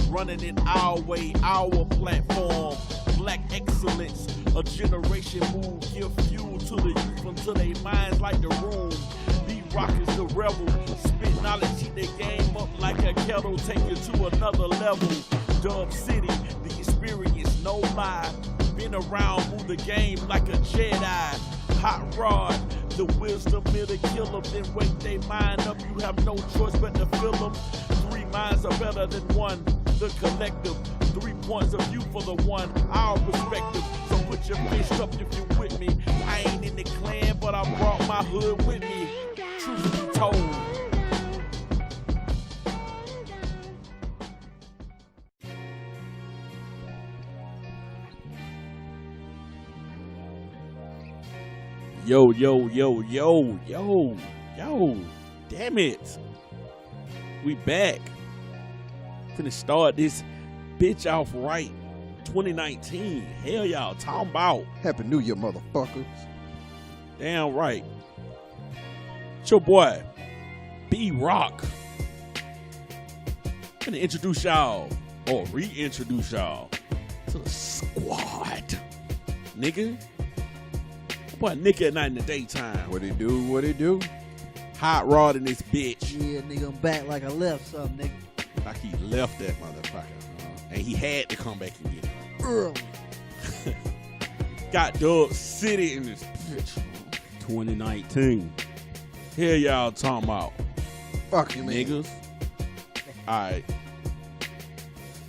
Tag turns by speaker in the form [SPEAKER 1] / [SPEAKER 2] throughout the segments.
[SPEAKER 1] Running it our way, our platform. Black excellence, a generation move. Give fuel to the youth until they minds like the room. D-Rock is the rebel. Spit knowledge, heat their game up like a kettle. Take it to another level. Dub City, the experience, no lie. Been around, move the game like a Jedi. Hot Rod, the wisdom of the killer. Then wake they mind up, you have no choice but to fill them. 3 minds are better than one, the collective. 3 points of view for the one, our perspective. So put your fist up if you with me. I ain't in the clan, but I brought my hood with me. Truth be told. Yo, damn it. We back. Finna start this bitch off right. 2019. Hell y'all talking about.
[SPEAKER 2] Happy New Year, motherfuckers.
[SPEAKER 1] Damn right. It's your boy, B-Rock. Finna introduce y'all, or reintroduce y'all, to the squad. Nigga. Boy, nigga at night in the daytime.
[SPEAKER 2] What it do?
[SPEAKER 1] Hot Rod in this bitch.
[SPEAKER 3] Yeah, nigga, I'm back like I left something, nigga.
[SPEAKER 1] Like he left that motherfucker. And he had to come back and get it.
[SPEAKER 3] Early.
[SPEAKER 1] Got Dub City in this bitch.
[SPEAKER 4] 2019.
[SPEAKER 1] Here y'all talking about.
[SPEAKER 2] Fuck you, man.
[SPEAKER 1] Niggas. Alright.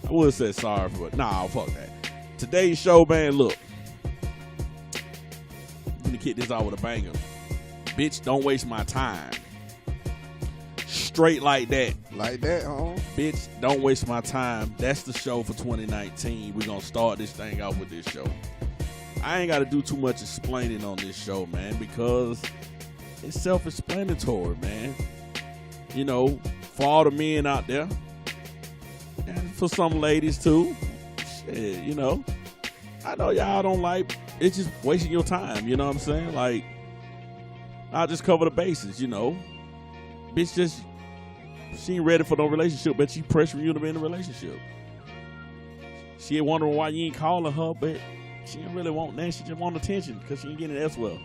[SPEAKER 1] I would say sorry for it. Nah, fuck that. Today's show, man, look. I'm gonna kick this out with a banger. Bitch, don't waste my time. Straight like that.
[SPEAKER 2] Like that, huh?
[SPEAKER 1] Bitch, don't waste my time. That's the show for 2019. We're gonna start this thing out with this show. I ain't gotta do too much explaining on this show, man, because it's self-explanatory, man. You know, for all the men out there, and for some ladies too. Shit, you know. I know y'all don't like, it's just wasting your time, you know what I'm saying? Like, I'll just cover the bases, you know. Bitch just, she ain't ready for no relationship, but she pressuring you to be in a relationship. She ain't wondering why you ain't calling her, but she ain't really want that. She just want attention because she ain't getting it elsewhere.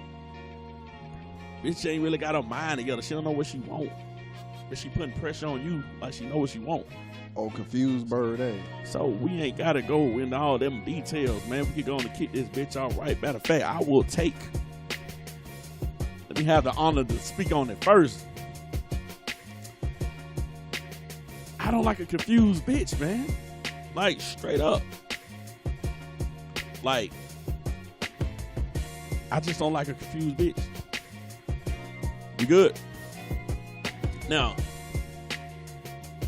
[SPEAKER 1] Bitch ain't really got her mind together. She don't know what she want. But she putting pressure on you like she know what she want.
[SPEAKER 2] Oh, confused bird, eh?
[SPEAKER 1] So we ain't got to go into all them details, man. We can go on and kick this bitch all right. Matter of fact, I will take. Let me have the honor to speak on it first. I don't like a confused bitch, man. Like, straight up. Like, I just don't like a confused bitch. You good? Now,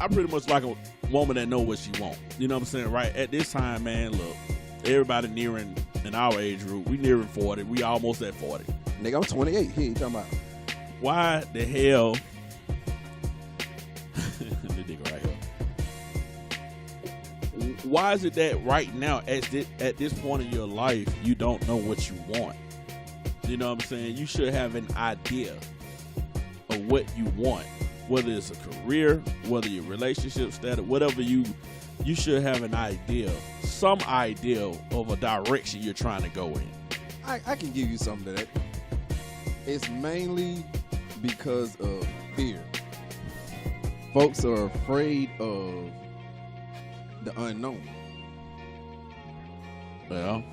[SPEAKER 1] I pretty much like a woman that know what she want. You know what I'm saying? Right at this time, man, look, everybody nearing in our age group, we nearing 40. We almost at 40.
[SPEAKER 2] Nigga, I'm 28. Here you talking about?
[SPEAKER 1] Why the hell? The nigga right here. Why is it that right now, at this point in your life, you don't know what you want? You know what I'm saying? You should have an idea of what you want. Whether it's a career, whether your relationship status, whatever you should have an idea, some idea of a direction you're trying to go in.
[SPEAKER 2] I can give you something to that. It's mainly because of fear. Folks are afraid of the unknown.
[SPEAKER 1] Well,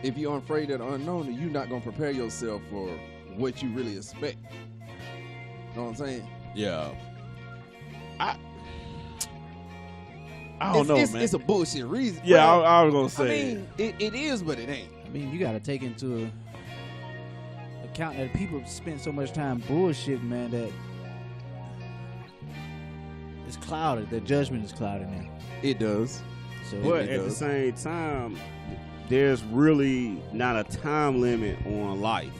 [SPEAKER 2] if you're afraid of the unknown, then you're not going to prepare yourself for what you really expect. You know what I'm saying?
[SPEAKER 1] Yeah. I don't know, man.
[SPEAKER 2] It's a bullshit reason.
[SPEAKER 1] Yeah,
[SPEAKER 2] bro.
[SPEAKER 1] I was going to say.
[SPEAKER 2] I mean, it is, but it ain't.
[SPEAKER 3] I mean, you got to take into account that people spend so much time bullshitting, man, that it's clouded. Their judgment is clouded now.
[SPEAKER 2] It does.
[SPEAKER 3] So
[SPEAKER 4] But at the same time, there's really not a time limit on life.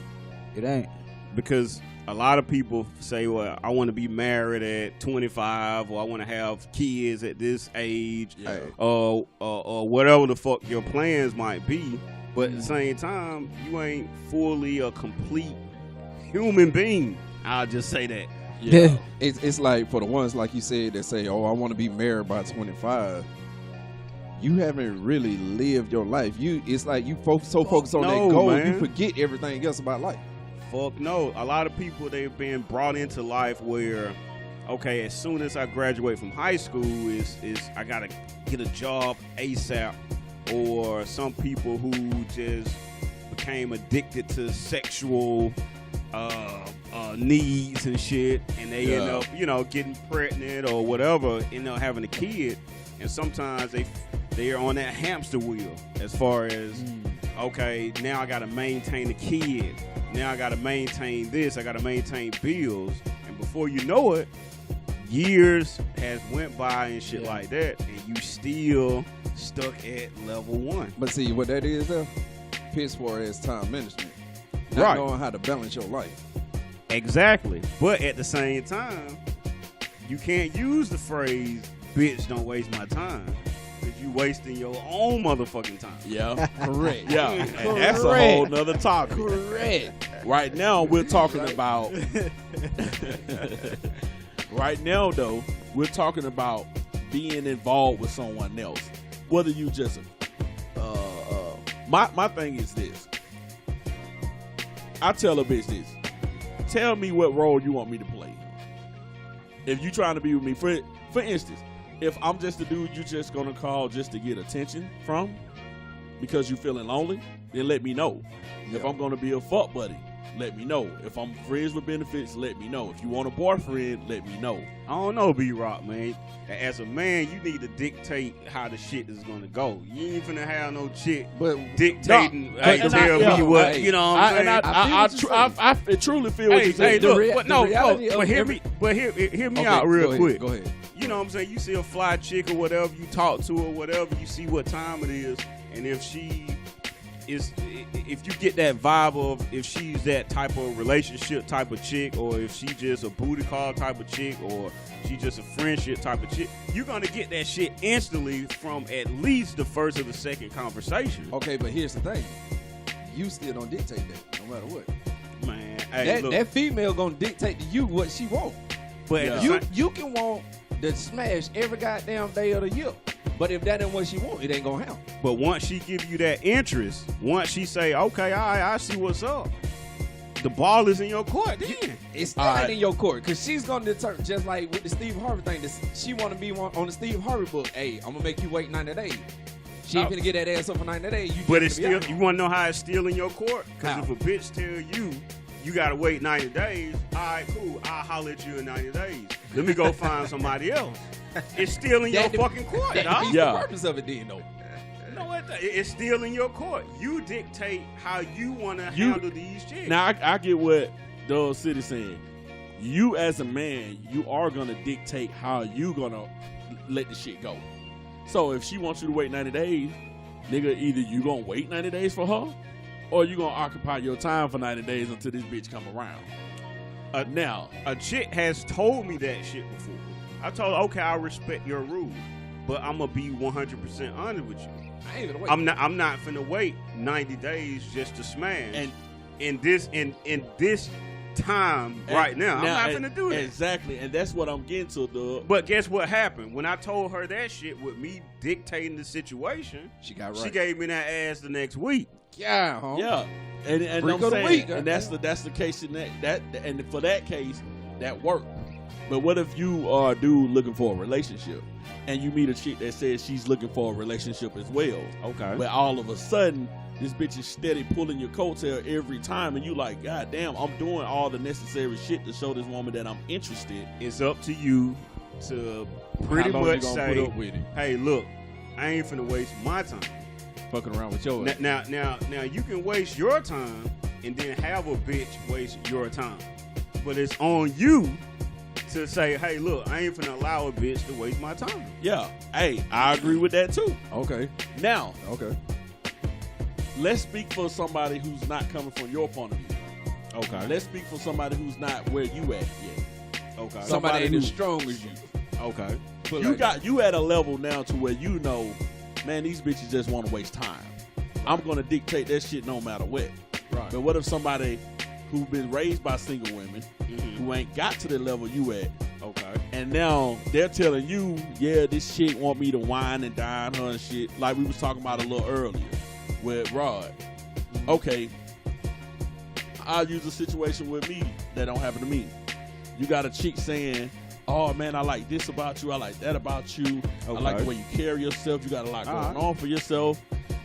[SPEAKER 3] It ain't.
[SPEAKER 4] Because a lot of people say, well, I want to be married at 25, or I want to have kids at this age,
[SPEAKER 1] Yeah.
[SPEAKER 4] or whatever the fuck your plans might be. But at the same time, you ain't fully a complete human being. I'll just say that.
[SPEAKER 1] Yeah.
[SPEAKER 2] It's like for the ones like you said that say, "Oh, I want to be married by 25." You haven't really lived your life. It's like you focused on that goal,
[SPEAKER 4] man.
[SPEAKER 2] you forget everything else about life.
[SPEAKER 4] Fuck no. A lot of people, they've been brought into life where, okay, as soon as I graduate from high school, is I gotta get a job ASAP. Or some people who just became addicted to sexual needs and shit, and they end up, getting pregnant or whatever, end up having a kid, and sometimes they are on that hamster wheel as far as, okay, now I got to maintain the kid, now I got to maintain this, I got to maintain bills, and before you know it, years has went by and shit like that, and you still stuck at level 1.
[SPEAKER 2] But see what that is though? Piss poor as time management. Not knowing how to balance your life.
[SPEAKER 4] Exactly. But at the same time, you can't use the phrase, bitch, don't waste my time. Because you wasting your own motherfucking time.
[SPEAKER 1] Yeah.
[SPEAKER 2] Correct.
[SPEAKER 1] Yeah. And that's a whole nother topic.
[SPEAKER 2] Correct.
[SPEAKER 1] Right now, we're talking about. Right now, though, we're talking about being involved with someone else. Whether you just. My thing is this. I tell a bitch this. Tell me what role you want me to play. If you trying to be with me, for instance, if I'm just a dude you just gonna call just to get attention from because you feeling lonely, then let me know. If I'm gonna be a fuck buddy, let me know. If I'm friends with benefits, let me know. If you want a boyfriend, let me know.
[SPEAKER 4] I don't know, B-Rock, man. As a man, you need to dictate how the shit is gonna go. You ain't finna have no chick dictating. Tell me what, you know what I'm saying?
[SPEAKER 1] I truly feel what you're saying.
[SPEAKER 4] But hear me out real quick.
[SPEAKER 2] Go ahead.
[SPEAKER 4] You know what I'm saying? You see a fly chick or whatever, you talk to her, whatever, you see what time it is, and if you get that vibe of if she's that type of relationship type of chick, or if she just a booty call type of chick, or she just a friendship type of chick, you're gonna get that shit instantly from at least the first or the second conversation.
[SPEAKER 2] Okay, but here's the thing. You still don't dictate that, no matter what.
[SPEAKER 4] Man, hey,
[SPEAKER 2] that female gonna dictate to you what she want.
[SPEAKER 4] But
[SPEAKER 2] you can want to smash every goddamn day of the year. But if that ain't what she want, it ain't gonna happen.
[SPEAKER 4] But once she give you that interest, once she say, okay, all right, I see what's up, the ball is in your court then.
[SPEAKER 2] It's not in your court, because she's gonna determine, just like with the Steve Harvey thing, she wanna be on the Steve Harvey book. Hey, I'm gonna make you wait 90 days. She ain't gonna get that ass up for 90 days.
[SPEAKER 4] But it's still, you wanna know how it's still in your court? Because if a bitch tell you gotta wait 90 days, all right, cool, I'll holler at you in 90 days. Let me go find somebody else. It's still in your fucking court, dog.
[SPEAKER 2] The purpose of it then, though.
[SPEAKER 4] You know what? It's still in your court. You dictate how you want to handle these chicks.
[SPEAKER 1] Now, I get what Dub City's saying. You as a man, you are going to dictate how you going to let the shit go. So if she wants you to wait 90 days, nigga, either you going to wait 90 days for her, or you going to occupy your time for 90 days until this bitch come around. Now,
[SPEAKER 4] a chick has told me that shit before. I told her, okay, I respect your rules, but I'm gonna be 100% honest with you.
[SPEAKER 2] I ain't gonna wait.
[SPEAKER 4] I'm not finna wait 90 days just to smash. And in this time right now, I'm not finna do that.
[SPEAKER 1] Exactly, and that's what I'm getting to, Doug.
[SPEAKER 4] But guess what happened? When I told her that shit with me dictating the situation,
[SPEAKER 2] she got right.
[SPEAKER 4] She gave me that ass the next week.
[SPEAKER 2] Yeah, huh?
[SPEAKER 1] Yeah, and I'm saying,
[SPEAKER 2] week,
[SPEAKER 1] and that's the case in that and for that case, that worked. But what if you are a dude looking for a relationship, and you meet a chick that says she's looking for a relationship as well?
[SPEAKER 4] Okay.
[SPEAKER 1] But all of a sudden, this bitch is steady pulling your coattail every time, and you like, God damn, I'm doing all the necessary shit to show this woman that I'm interested.
[SPEAKER 4] It's up to you to pretty much say,
[SPEAKER 2] put up with it?
[SPEAKER 4] Hey, look, I ain't finna waste my time
[SPEAKER 2] fucking around with your ass.
[SPEAKER 4] Now you can waste your time and then have a bitch waste your time, but it's on you to say, hey, look, I ain't finna allow a bitch to waste my time.
[SPEAKER 1] Yeah. Hey, I agree with that too.
[SPEAKER 2] Okay.
[SPEAKER 1] Now,
[SPEAKER 2] okay.
[SPEAKER 1] Let's speak for somebody who's not coming from your point of view.
[SPEAKER 4] Okay.
[SPEAKER 1] Let's speak for somebody who's not where you at yet.
[SPEAKER 4] Okay.
[SPEAKER 2] Somebody ain't as strong as you.
[SPEAKER 4] Okay.
[SPEAKER 1] You at a level now to where you know, man, these bitches just want to waste time. I'm gonna dictate that shit no matter what.
[SPEAKER 2] Right.
[SPEAKER 1] But what if somebody who've been raised by single women, who ain't got to the level you at.
[SPEAKER 4] Okay.
[SPEAKER 1] And now they're telling you, yeah, this chick want me to wine and dine her and shit, like we was talking about a little earlier with Rod. Okay, I'll use a situation with me that don't happen to me. You got a chick saying, oh man, I like this about you, I like that about you, I like the way you carry yourself, you got a lot going on for yourself.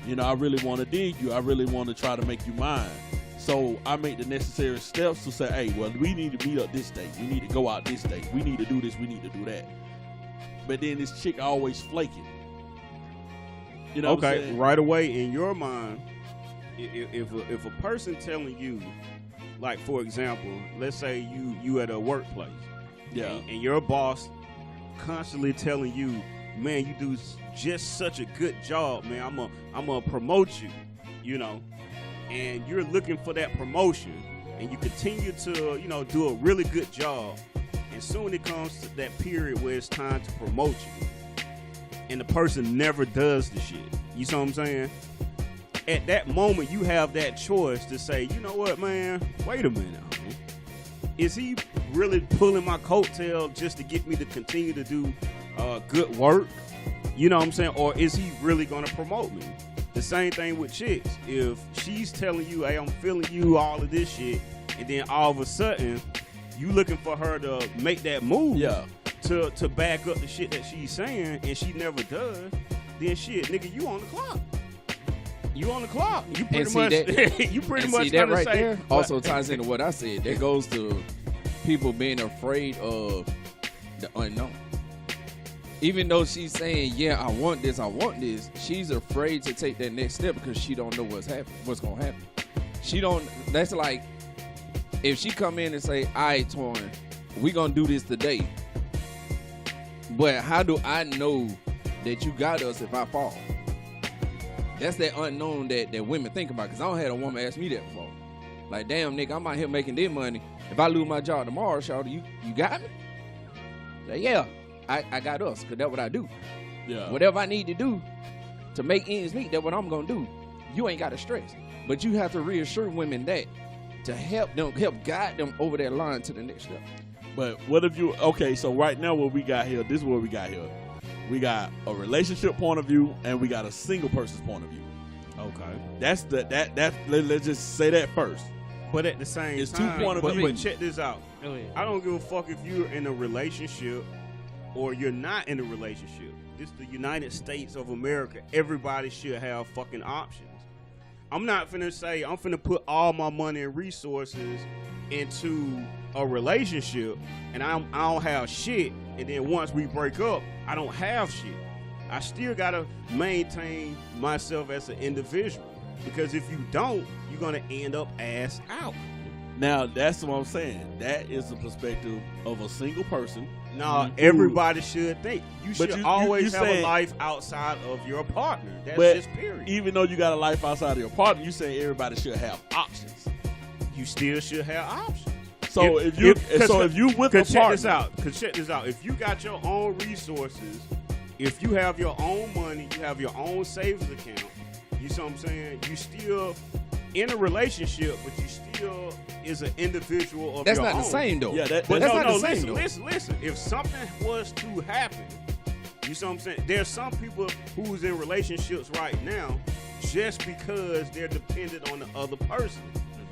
[SPEAKER 1] You know, I really want to dig you, I really want to try to make you mine. So I make the necessary steps to say, hey, well, we need to meet up this date. We need to go out this date. We need to do this. We need to do that. But then this chick always flaking. You know what I'm saying?
[SPEAKER 4] Right away in your mind, if a person telling you, like for example, let's say you at a workplace, and your boss constantly telling you, man, you do just such a good job, man. I'm gonna promote you, you know. And you're looking for that promotion, and you continue to, you know, do a really good job. And soon it comes to that period where it's time to promote you, and the person never does the shit. You see what I'm saying? At that moment, you have that choice to say, you know what, man? Wait a minute. Is he really pulling my coattail just to get me to continue to do good work? You know what I'm saying? Or is he really going to promote me? The same thing with chicks. If she's telling you, hey, I'm feeling you, all of this shit, and then all of a sudden, you looking for her to make that move to back up the shit that she's saying, and she never does, then shit, nigga, you on the clock. You on the clock. You pretty much you pretty much
[SPEAKER 2] that
[SPEAKER 4] gonna
[SPEAKER 2] right
[SPEAKER 4] say
[SPEAKER 2] there also ties into what I said. That goes to people being afraid of the unknown. Even though she's saying, yeah, I want this, she's afraid to take that next step because she don't know what's going to happen. She don't, that's like, if she come in and say, all right, Torrin, we going to do this today. But how do I know that you got us if I fall? That's that unknown that women think about, because I don't had a woman ask me that before. Like, damn, nigga, I'm out here making this money. If I lose my job tomorrow, shawty, you got me? Like, yeah. I got us, because that's what I do. Yeah. Whatever I need to do to make ends meet, that's what I'm going to do. You ain't got to stress. But you have to reassure women that to help guide them over that line to the next step.
[SPEAKER 1] But what if you, okay, so right now what we got here, this is what we got here. We got a relationship point of view, and we got a single person's point of view. Okay. Let's just say that first.
[SPEAKER 4] But at the same
[SPEAKER 1] it's
[SPEAKER 4] time,
[SPEAKER 1] 2 point of view.
[SPEAKER 4] But check this out. Oh, yeah. I don't give a fuck if you're in a relationship or you're not in a relationship. This is the United States of America. Everybody should have fucking options. I'm not finna say I'm finna put all my money and resources into a relationship and I don't have shit, and then once we break up, I don't have shit. I still gotta maintain myself as an individual, because if you don't, you're gonna end up ass out.
[SPEAKER 1] Now that's what I'm saying. That is the perspective of a single person.
[SPEAKER 4] No, everybody should think. You should always have a life outside of your partner. That's just period.
[SPEAKER 1] Even though you got a life outside of your partner, you say everybody should have options.
[SPEAKER 4] You still should have options.
[SPEAKER 1] So if you with a partner,
[SPEAKER 4] check this out. If you got your own resources, if you have your own money, you have your own savings account. You see what I'm saying? You still in a relationship, but you still is an individual of
[SPEAKER 2] that's
[SPEAKER 4] your own.
[SPEAKER 2] That's not the same, though.
[SPEAKER 1] Yeah,
[SPEAKER 2] that's not the same, though.
[SPEAKER 4] Listen. If something was to happen, you see what I'm saying? There's some people who's in relationships right now just because they're dependent on the other person.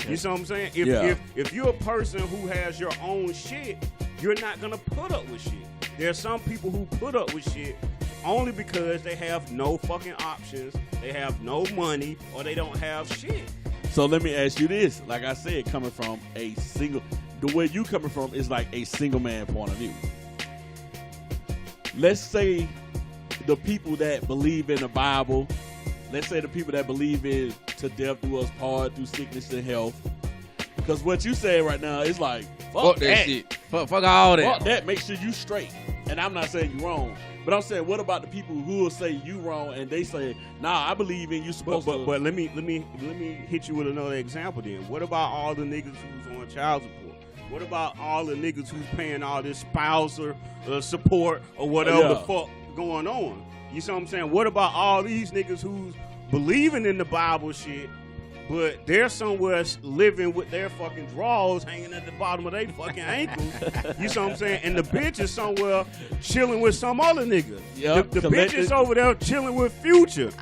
[SPEAKER 4] Okay. You see what I'm saying? If you're a person who has your own shit, you're not gonna put up with shit. There's some people who put up with shit only because they have no fucking options, they have no money, or they don't have shit.
[SPEAKER 1] So let me ask you this. Like I said, coming from a single, the way you coming from is like a single man point of view. Let's say the people that believe in the Bible, let's say the people that believe in to death do us part, through sickness and health. Because what you saying right now is like, fuck that shit.
[SPEAKER 2] Fuck all that.
[SPEAKER 1] Fuck that. Make sure you straight. And I'm not saying you wrong. But I'm saying, what about the people who will say you wrong and they say, nah, I believe in you supposed to.
[SPEAKER 4] But let me hit you with another example then. What about all the niggas who's on child support? What about all the niggas who's paying all this spouse or support or whatever the fuck going on? You see what I'm saying? What about all these niggas who's believing in the Bible shit, but they're somewhere living with their fucking drawers hanging at the bottom of their fucking ankles. You see what I'm saying? And the bitch is somewhere chilling with some other nigga.
[SPEAKER 1] Yep,
[SPEAKER 4] The bitch is over there chilling with Future.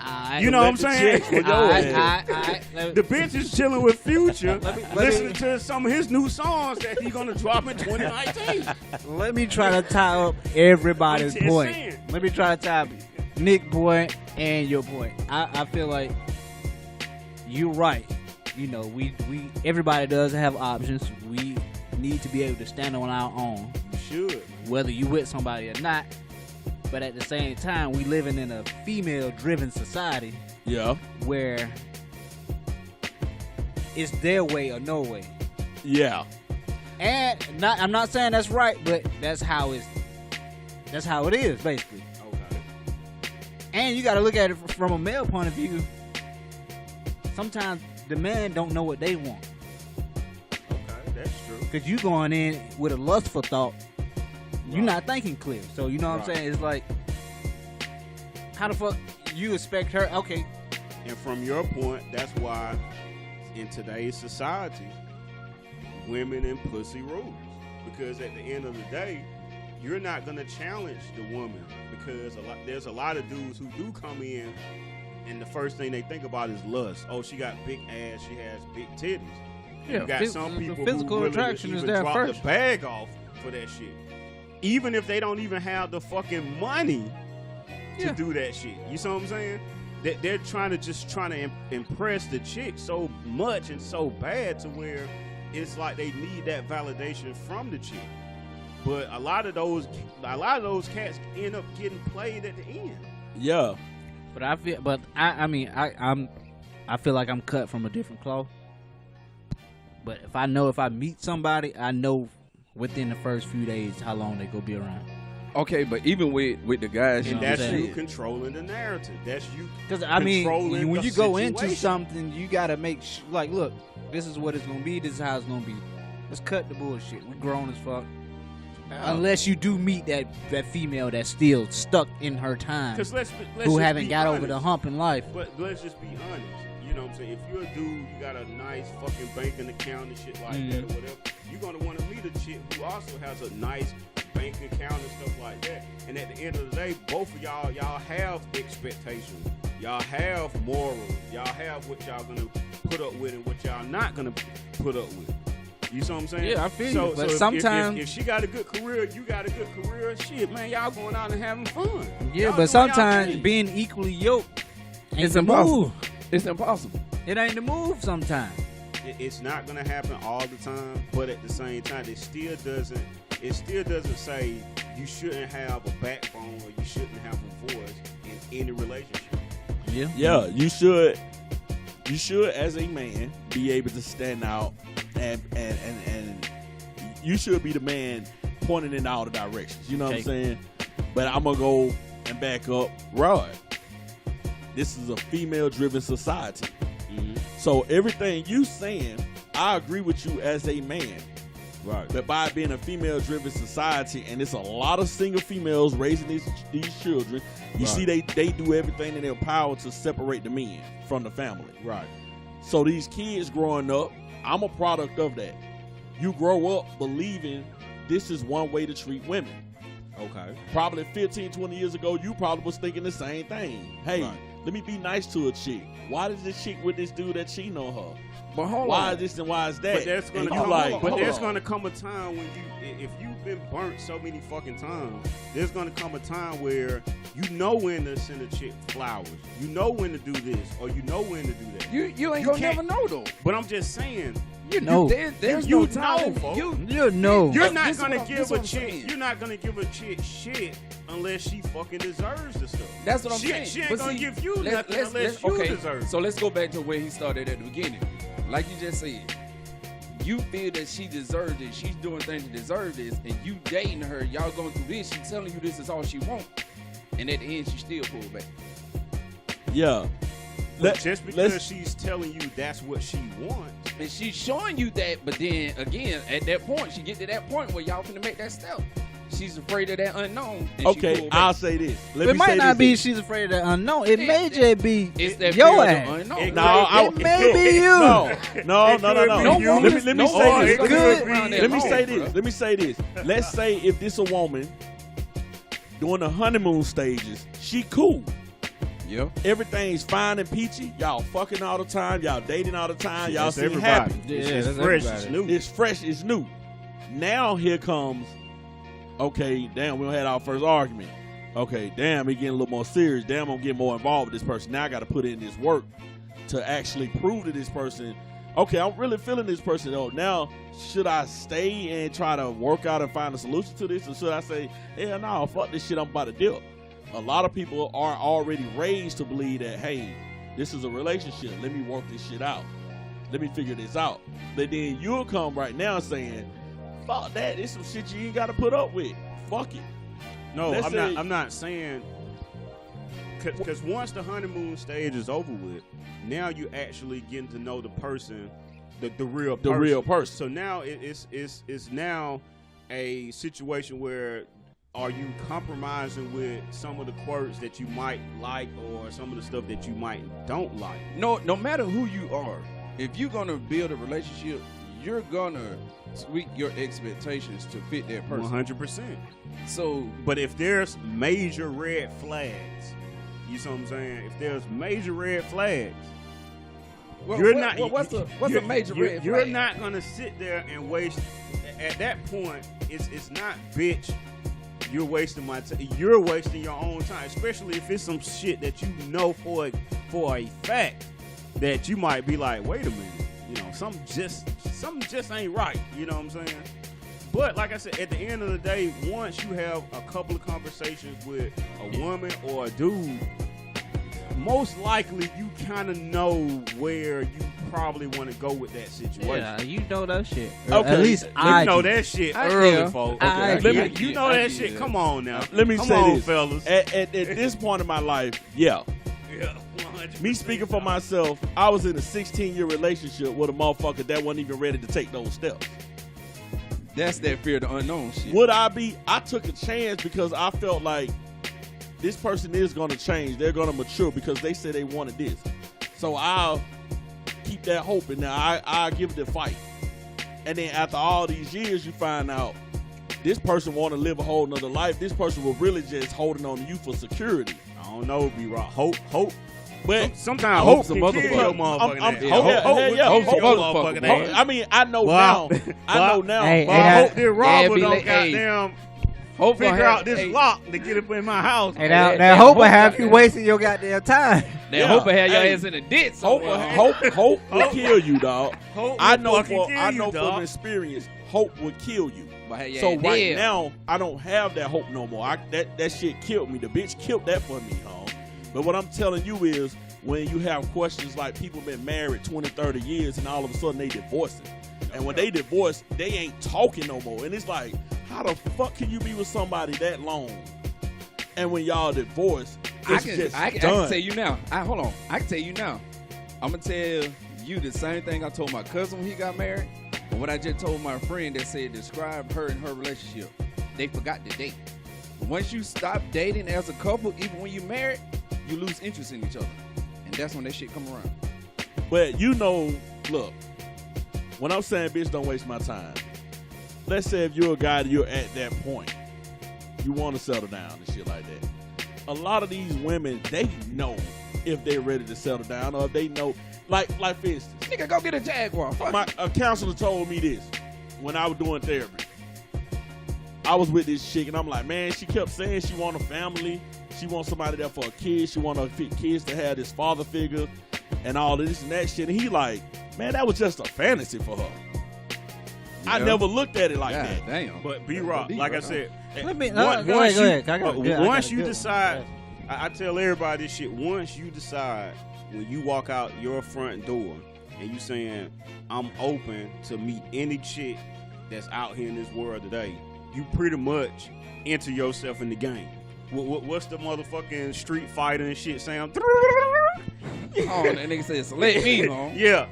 [SPEAKER 4] You know what I'm saying? The bitch is chilling with Future, listening to some of his new songs that he's gonna drop in 2019.
[SPEAKER 3] Let me try to tie up everybody's
[SPEAKER 4] I'm just
[SPEAKER 3] point.
[SPEAKER 4] saying.
[SPEAKER 3] Let me try to tie up Nick's point and your point. I feel like you're right. You know, we everybody does have options. We need to be able to stand on our own.
[SPEAKER 4] You should.
[SPEAKER 3] Whether you with somebody or not. But at the same time, we living in a female-driven society.
[SPEAKER 1] Yeah.
[SPEAKER 3] Where it's their way or no way.
[SPEAKER 1] Yeah.
[SPEAKER 3] And I'm not saying that's right, but that's how it is, basically.
[SPEAKER 4] Okay.
[SPEAKER 3] And you got to look at it from a male point of view. Sometimes the man don't know what they want.
[SPEAKER 4] Okay, that's true.
[SPEAKER 3] Because you going in with a lustful thought, you're not thinking clear. So you know what I'm saying? It's like, how the fuck you expect her? Okay.
[SPEAKER 4] And from your point, that's why in today's society, women and pussy rules. Because at the end of the day, you're not gonna challenge the woman because there's a lot of dudes who do come in and the first thing they think about is lust. Oh, she got big ass, she has big titties.
[SPEAKER 3] Yeah,
[SPEAKER 4] you got some people
[SPEAKER 3] physical
[SPEAKER 4] who
[SPEAKER 3] attraction
[SPEAKER 4] really
[SPEAKER 3] is there
[SPEAKER 4] drop
[SPEAKER 3] first.
[SPEAKER 4] the bag off for that shit. Even if they don't even have the fucking money to do that shit. You see what I'm saying? They're trying to impress the chick so much and so bad to where it's like they need that validation from the chick. But a lot of those cats end up getting played at the end.
[SPEAKER 1] Yeah.
[SPEAKER 3] But I feel like I'm cut from a different cloth. But if I meet somebody, I know within the first few days how long they go be around.
[SPEAKER 2] Okay, but even with the guys,
[SPEAKER 4] and that's you controlling the narrative. That's you.
[SPEAKER 3] Because I mean, when you go into
[SPEAKER 4] situation.
[SPEAKER 3] something, you gotta make like, look, this is what it's gonna be. This is how it's gonna be. Let's cut the bullshit. We're grown as fuck. Unless you do meet that female that's still stuck in her time, who haven't got over the hump in life.
[SPEAKER 4] But let's just be honest. You know what I'm saying? If you're a dude, you got a nice fucking banking account and shit like that or whatever, you're going to want to meet a chick who also has a nice bank account and stuff like that. And at the end of the day, both of y'all have expectations. Y'all have morals. Y'all have what y'all going to put up with and what y'all not going to put up with. You see what I'm saying?
[SPEAKER 3] Yeah, I feel you. But
[SPEAKER 4] so
[SPEAKER 3] sometimes,
[SPEAKER 4] if she got a good career, you got a good career, shit, man, y'all going out and having fun.
[SPEAKER 3] Yeah,
[SPEAKER 4] y'all
[SPEAKER 3] but sometimes being equally yoked ain't the move.
[SPEAKER 2] It's impossible.
[SPEAKER 3] It ain't the move sometimes.
[SPEAKER 4] It's not going to happen all the time, but at the same time, it still doesn't say you shouldn't have a backbone or you shouldn't have a voice in any relationship.
[SPEAKER 3] Yeah.
[SPEAKER 1] Yeah, you should as a man be able to stand out and you should be the man pointing in all the directions. You know what I'm saying? But I'm gonna go and back up Rod. This is a female-driven society. So everything you saying, I agree with you as a man. Right. But by being a female-driven society, and it's a lot of single females raising these children, you see they do everything in their power to separate the men from the family.
[SPEAKER 4] Right.
[SPEAKER 1] So these kids growing up, I'm a product of that. You grow up believing this is one way to treat women.
[SPEAKER 4] Okay.
[SPEAKER 1] Probably 15, 20 years ago, you probably was thinking the same thing. Hey, let me be nice to a chick. Why does this chick with this dude that cheating on her?
[SPEAKER 2] But hold
[SPEAKER 1] why
[SPEAKER 2] on.
[SPEAKER 1] is this and why is that?
[SPEAKER 4] But there's gonna come a time when if you've been burnt so many fucking times, there's gonna come a time where you know when to send a chick flowers, you know when to do this, or you know when to do that.
[SPEAKER 2] You ain't gonna never know though.
[SPEAKER 4] But I'm just saying.
[SPEAKER 3] You know,
[SPEAKER 2] there's
[SPEAKER 4] you
[SPEAKER 2] no time.
[SPEAKER 4] know,
[SPEAKER 3] you know.
[SPEAKER 4] You're not gonna give a chick. You're not gonna give a chick shit unless she fucking deserves the stuff.
[SPEAKER 2] That's what I'm saying.
[SPEAKER 4] She ain't gonna give you nothing unless you deserve it.
[SPEAKER 2] So let's go back to where he started at the beginning. Like you just said, you feel that she deserved it. She's doing things to deserve this, and you dating her. Y'all going through this. She's telling you this is all she wants, and at the end, she still pulled back.
[SPEAKER 1] Yeah.
[SPEAKER 4] Just because she's telling you that's what she wants.
[SPEAKER 2] And she's showing you that, but then again, at that point, she get to that point where y'all finna make that step. she's afraid of that unknown. And she
[SPEAKER 1] Okay,
[SPEAKER 2] pulled back.
[SPEAKER 1] I'll say this. Let
[SPEAKER 3] It
[SPEAKER 1] me
[SPEAKER 3] might
[SPEAKER 1] say
[SPEAKER 3] not
[SPEAKER 1] this.
[SPEAKER 3] be she's afraid of the unknown. It may just be
[SPEAKER 2] It's that
[SPEAKER 3] your
[SPEAKER 2] fear of
[SPEAKER 3] ass.
[SPEAKER 2] the unknown.
[SPEAKER 1] No,
[SPEAKER 3] It may be you.
[SPEAKER 1] No.
[SPEAKER 2] No
[SPEAKER 1] Let me
[SPEAKER 2] woman
[SPEAKER 1] say
[SPEAKER 2] is
[SPEAKER 1] this.
[SPEAKER 2] good around that
[SPEAKER 1] Let me
[SPEAKER 2] long,
[SPEAKER 1] say
[SPEAKER 2] bro.
[SPEAKER 1] this. Let me say this. Let's say if this a woman during the honeymoon stages, she cool.
[SPEAKER 2] Yeah.
[SPEAKER 1] Everything's fine and peachy. Y'all fucking all the time. Y'all dating all the time. Y'all
[SPEAKER 4] That's
[SPEAKER 1] seem
[SPEAKER 4] everybody.
[SPEAKER 1] happy.
[SPEAKER 4] It's
[SPEAKER 3] that's
[SPEAKER 4] fresh,
[SPEAKER 3] everybody.
[SPEAKER 4] it's new.
[SPEAKER 1] It's fresh. It's new. Now here comes, okay, damn, we had our first argument. Okay, damn, he getting a little more serious. Damn, I'm getting more involved with this person. Now I got to put in this work to actually prove to this person, okay, I'm really feeling this person. Oh, now should I stay and try to work out and find a solution to this, or should I say, hell no, fuck this shit, I'm about to deal? A lot of people are already raised to believe that, hey, this is a relationship. Let me work this shit out. Let me figure this out. But then you'll come right now saying, fuck that. It's some shit you ain't got to put up with. Fuck it.
[SPEAKER 4] No,
[SPEAKER 1] Let's say-
[SPEAKER 4] I'm not saying, because once the honeymoon stage is over with, now you actually getting to know the person, the real person.
[SPEAKER 1] The real person.
[SPEAKER 4] So now it's now a situation where, are you compromising with some of the quirks that you might like, or some of the stuff that you might don't like?
[SPEAKER 2] No matter who you are, if you're gonna build a relationship, you're gonna tweak your expectations to fit that person.
[SPEAKER 4] 100%.
[SPEAKER 2] So,
[SPEAKER 4] But if there's major red flags, you see what I'm saying? If there's major red flags, you're not.
[SPEAKER 2] What's a major red flag?
[SPEAKER 4] You're not gonna sit there and waste. At that point, it's not, bitch. You're wasting my time. You're wasting your own time, especially if it's some shit that you know for a fact that you might be like, wait a minute, you know, something just ain't right. You know what I'm saying? But like I said, at the end of the day, once you have a couple of conversations with a woman or a dude, most likely you kind of know where you probably want to go with that situation.
[SPEAKER 3] Yeah, you know that shit.
[SPEAKER 1] Okay.
[SPEAKER 3] At least
[SPEAKER 4] You
[SPEAKER 3] I
[SPEAKER 4] know
[SPEAKER 3] do.
[SPEAKER 4] that shit
[SPEAKER 2] I
[SPEAKER 4] early,
[SPEAKER 2] do.
[SPEAKER 4] folks.
[SPEAKER 3] I
[SPEAKER 2] Okay,
[SPEAKER 3] do.
[SPEAKER 2] I
[SPEAKER 4] You know that shit. Come on now.
[SPEAKER 1] Let me
[SPEAKER 4] Come
[SPEAKER 1] say
[SPEAKER 4] on,
[SPEAKER 1] this.
[SPEAKER 4] fellas.
[SPEAKER 1] At this point in my life, yeah.
[SPEAKER 4] Yeah, 100%.
[SPEAKER 1] Me speaking for myself, I was in a 16-year relationship with a motherfucker that wasn't even ready to take those steps.
[SPEAKER 2] That's that fear of the unknown shit.
[SPEAKER 1] Would I be? I took a chance because I felt like this person is going to change. They're going to mature because they said they wanted this. So I'll keep that hope, and I'll give it a fight. And then after all these years, you find out this person want to live a whole nother life. This person was really just holding on to you for security.
[SPEAKER 4] I don't know, B-Rock. Hope.
[SPEAKER 1] But
[SPEAKER 4] Sometimes
[SPEAKER 2] Hope
[SPEAKER 4] hope
[SPEAKER 2] some
[SPEAKER 4] can kill
[SPEAKER 2] motherfucker.
[SPEAKER 4] your motherfucking
[SPEAKER 1] I'm-
[SPEAKER 4] ass.
[SPEAKER 2] yeah,
[SPEAKER 4] Hope
[SPEAKER 1] yeah,
[SPEAKER 4] will
[SPEAKER 1] yeah,
[SPEAKER 4] kill
[SPEAKER 2] hope
[SPEAKER 4] your
[SPEAKER 2] some
[SPEAKER 4] motherfucking
[SPEAKER 2] motherfucker.
[SPEAKER 4] ass.
[SPEAKER 1] I mean, I know
[SPEAKER 4] Well,
[SPEAKER 1] now. I know now.
[SPEAKER 3] Hey,
[SPEAKER 4] But I
[SPEAKER 3] hey,
[SPEAKER 4] hope that Robert
[SPEAKER 2] be
[SPEAKER 4] don't
[SPEAKER 2] like, hey,
[SPEAKER 4] goddamn
[SPEAKER 2] Hope
[SPEAKER 4] figure
[SPEAKER 2] gonna
[SPEAKER 4] out
[SPEAKER 2] have-
[SPEAKER 4] this
[SPEAKER 2] hey,
[SPEAKER 4] lock to get up in my house.
[SPEAKER 3] Hey, now
[SPEAKER 2] that
[SPEAKER 3] hope
[SPEAKER 2] hope
[SPEAKER 3] will have
[SPEAKER 2] got-
[SPEAKER 3] you wasting your goddamn time.
[SPEAKER 2] That
[SPEAKER 1] Yeah.
[SPEAKER 2] hope will have your
[SPEAKER 1] Hey,
[SPEAKER 2] ass in a ditch
[SPEAKER 1] Hope,
[SPEAKER 2] somewhere.
[SPEAKER 1] hope will kill you, dog.
[SPEAKER 4] Hope
[SPEAKER 1] I
[SPEAKER 4] will
[SPEAKER 1] know
[SPEAKER 4] fucking
[SPEAKER 1] for
[SPEAKER 4] kill
[SPEAKER 1] I
[SPEAKER 4] you,
[SPEAKER 1] know from
[SPEAKER 4] dog.
[SPEAKER 1] experience, hope will kill you.
[SPEAKER 2] But hey,
[SPEAKER 1] So
[SPEAKER 2] yeah,
[SPEAKER 1] right
[SPEAKER 2] damn.
[SPEAKER 1] now, I don't have that hope no more. That shit killed me. The bitch killed that for me, home. But what I'm telling you is, when you have questions like people been married 20, 30 years, and all of a sudden they divorcing. And when they divorce, they ain't talking no more. And it's like, how the fuck can you be with somebody that long? And when y'all divorce, it's just
[SPEAKER 2] I can
[SPEAKER 1] done.
[SPEAKER 2] tell you now. Hold on. I can tell you now. I'm gonna tell you the same thing I told my cousin when he got married, and what I just told my friend that said describe her and her relationship. They forgot to date. Once you stop dating as a couple, even when you married, you lose interest in each other, and that's when that shit come around.
[SPEAKER 1] But you know, look, when I'm saying bitch don't waste my time, let's say if you're a guy that you're at that point, you want to settle down and shit like that. A lot of these women, they know if they're ready to settle down, or if they know, like for instance,
[SPEAKER 2] Nigga, go get a Jaguar. Fuck
[SPEAKER 1] a counselor told me this when I was doing therapy. I was with this chick and I'm like, man, she kept saying she want a family. She wants somebody there for a kid. She want her kids to have this father figure and all this and that shit. And he like, man, that was just a fantasy for her. I
[SPEAKER 2] Yeah.
[SPEAKER 1] never looked at it like
[SPEAKER 2] God
[SPEAKER 1] that.
[SPEAKER 2] damn.
[SPEAKER 4] But B-Rock, like I said,
[SPEAKER 3] Let me-
[SPEAKER 4] once
[SPEAKER 3] go ahead,
[SPEAKER 4] you-
[SPEAKER 3] go ahead. I got-
[SPEAKER 4] once you
[SPEAKER 3] good.
[SPEAKER 4] decide, I tell everybody this shit. Once you decide, when you walk out your front door and you saying, I'm open to meet any chick that's out here in this world today, you pretty much enter yourself in the game. What's the motherfucking Street Fighter and shit sound?
[SPEAKER 2] Oh, that nigga said select me, huh?
[SPEAKER 4] Yeah,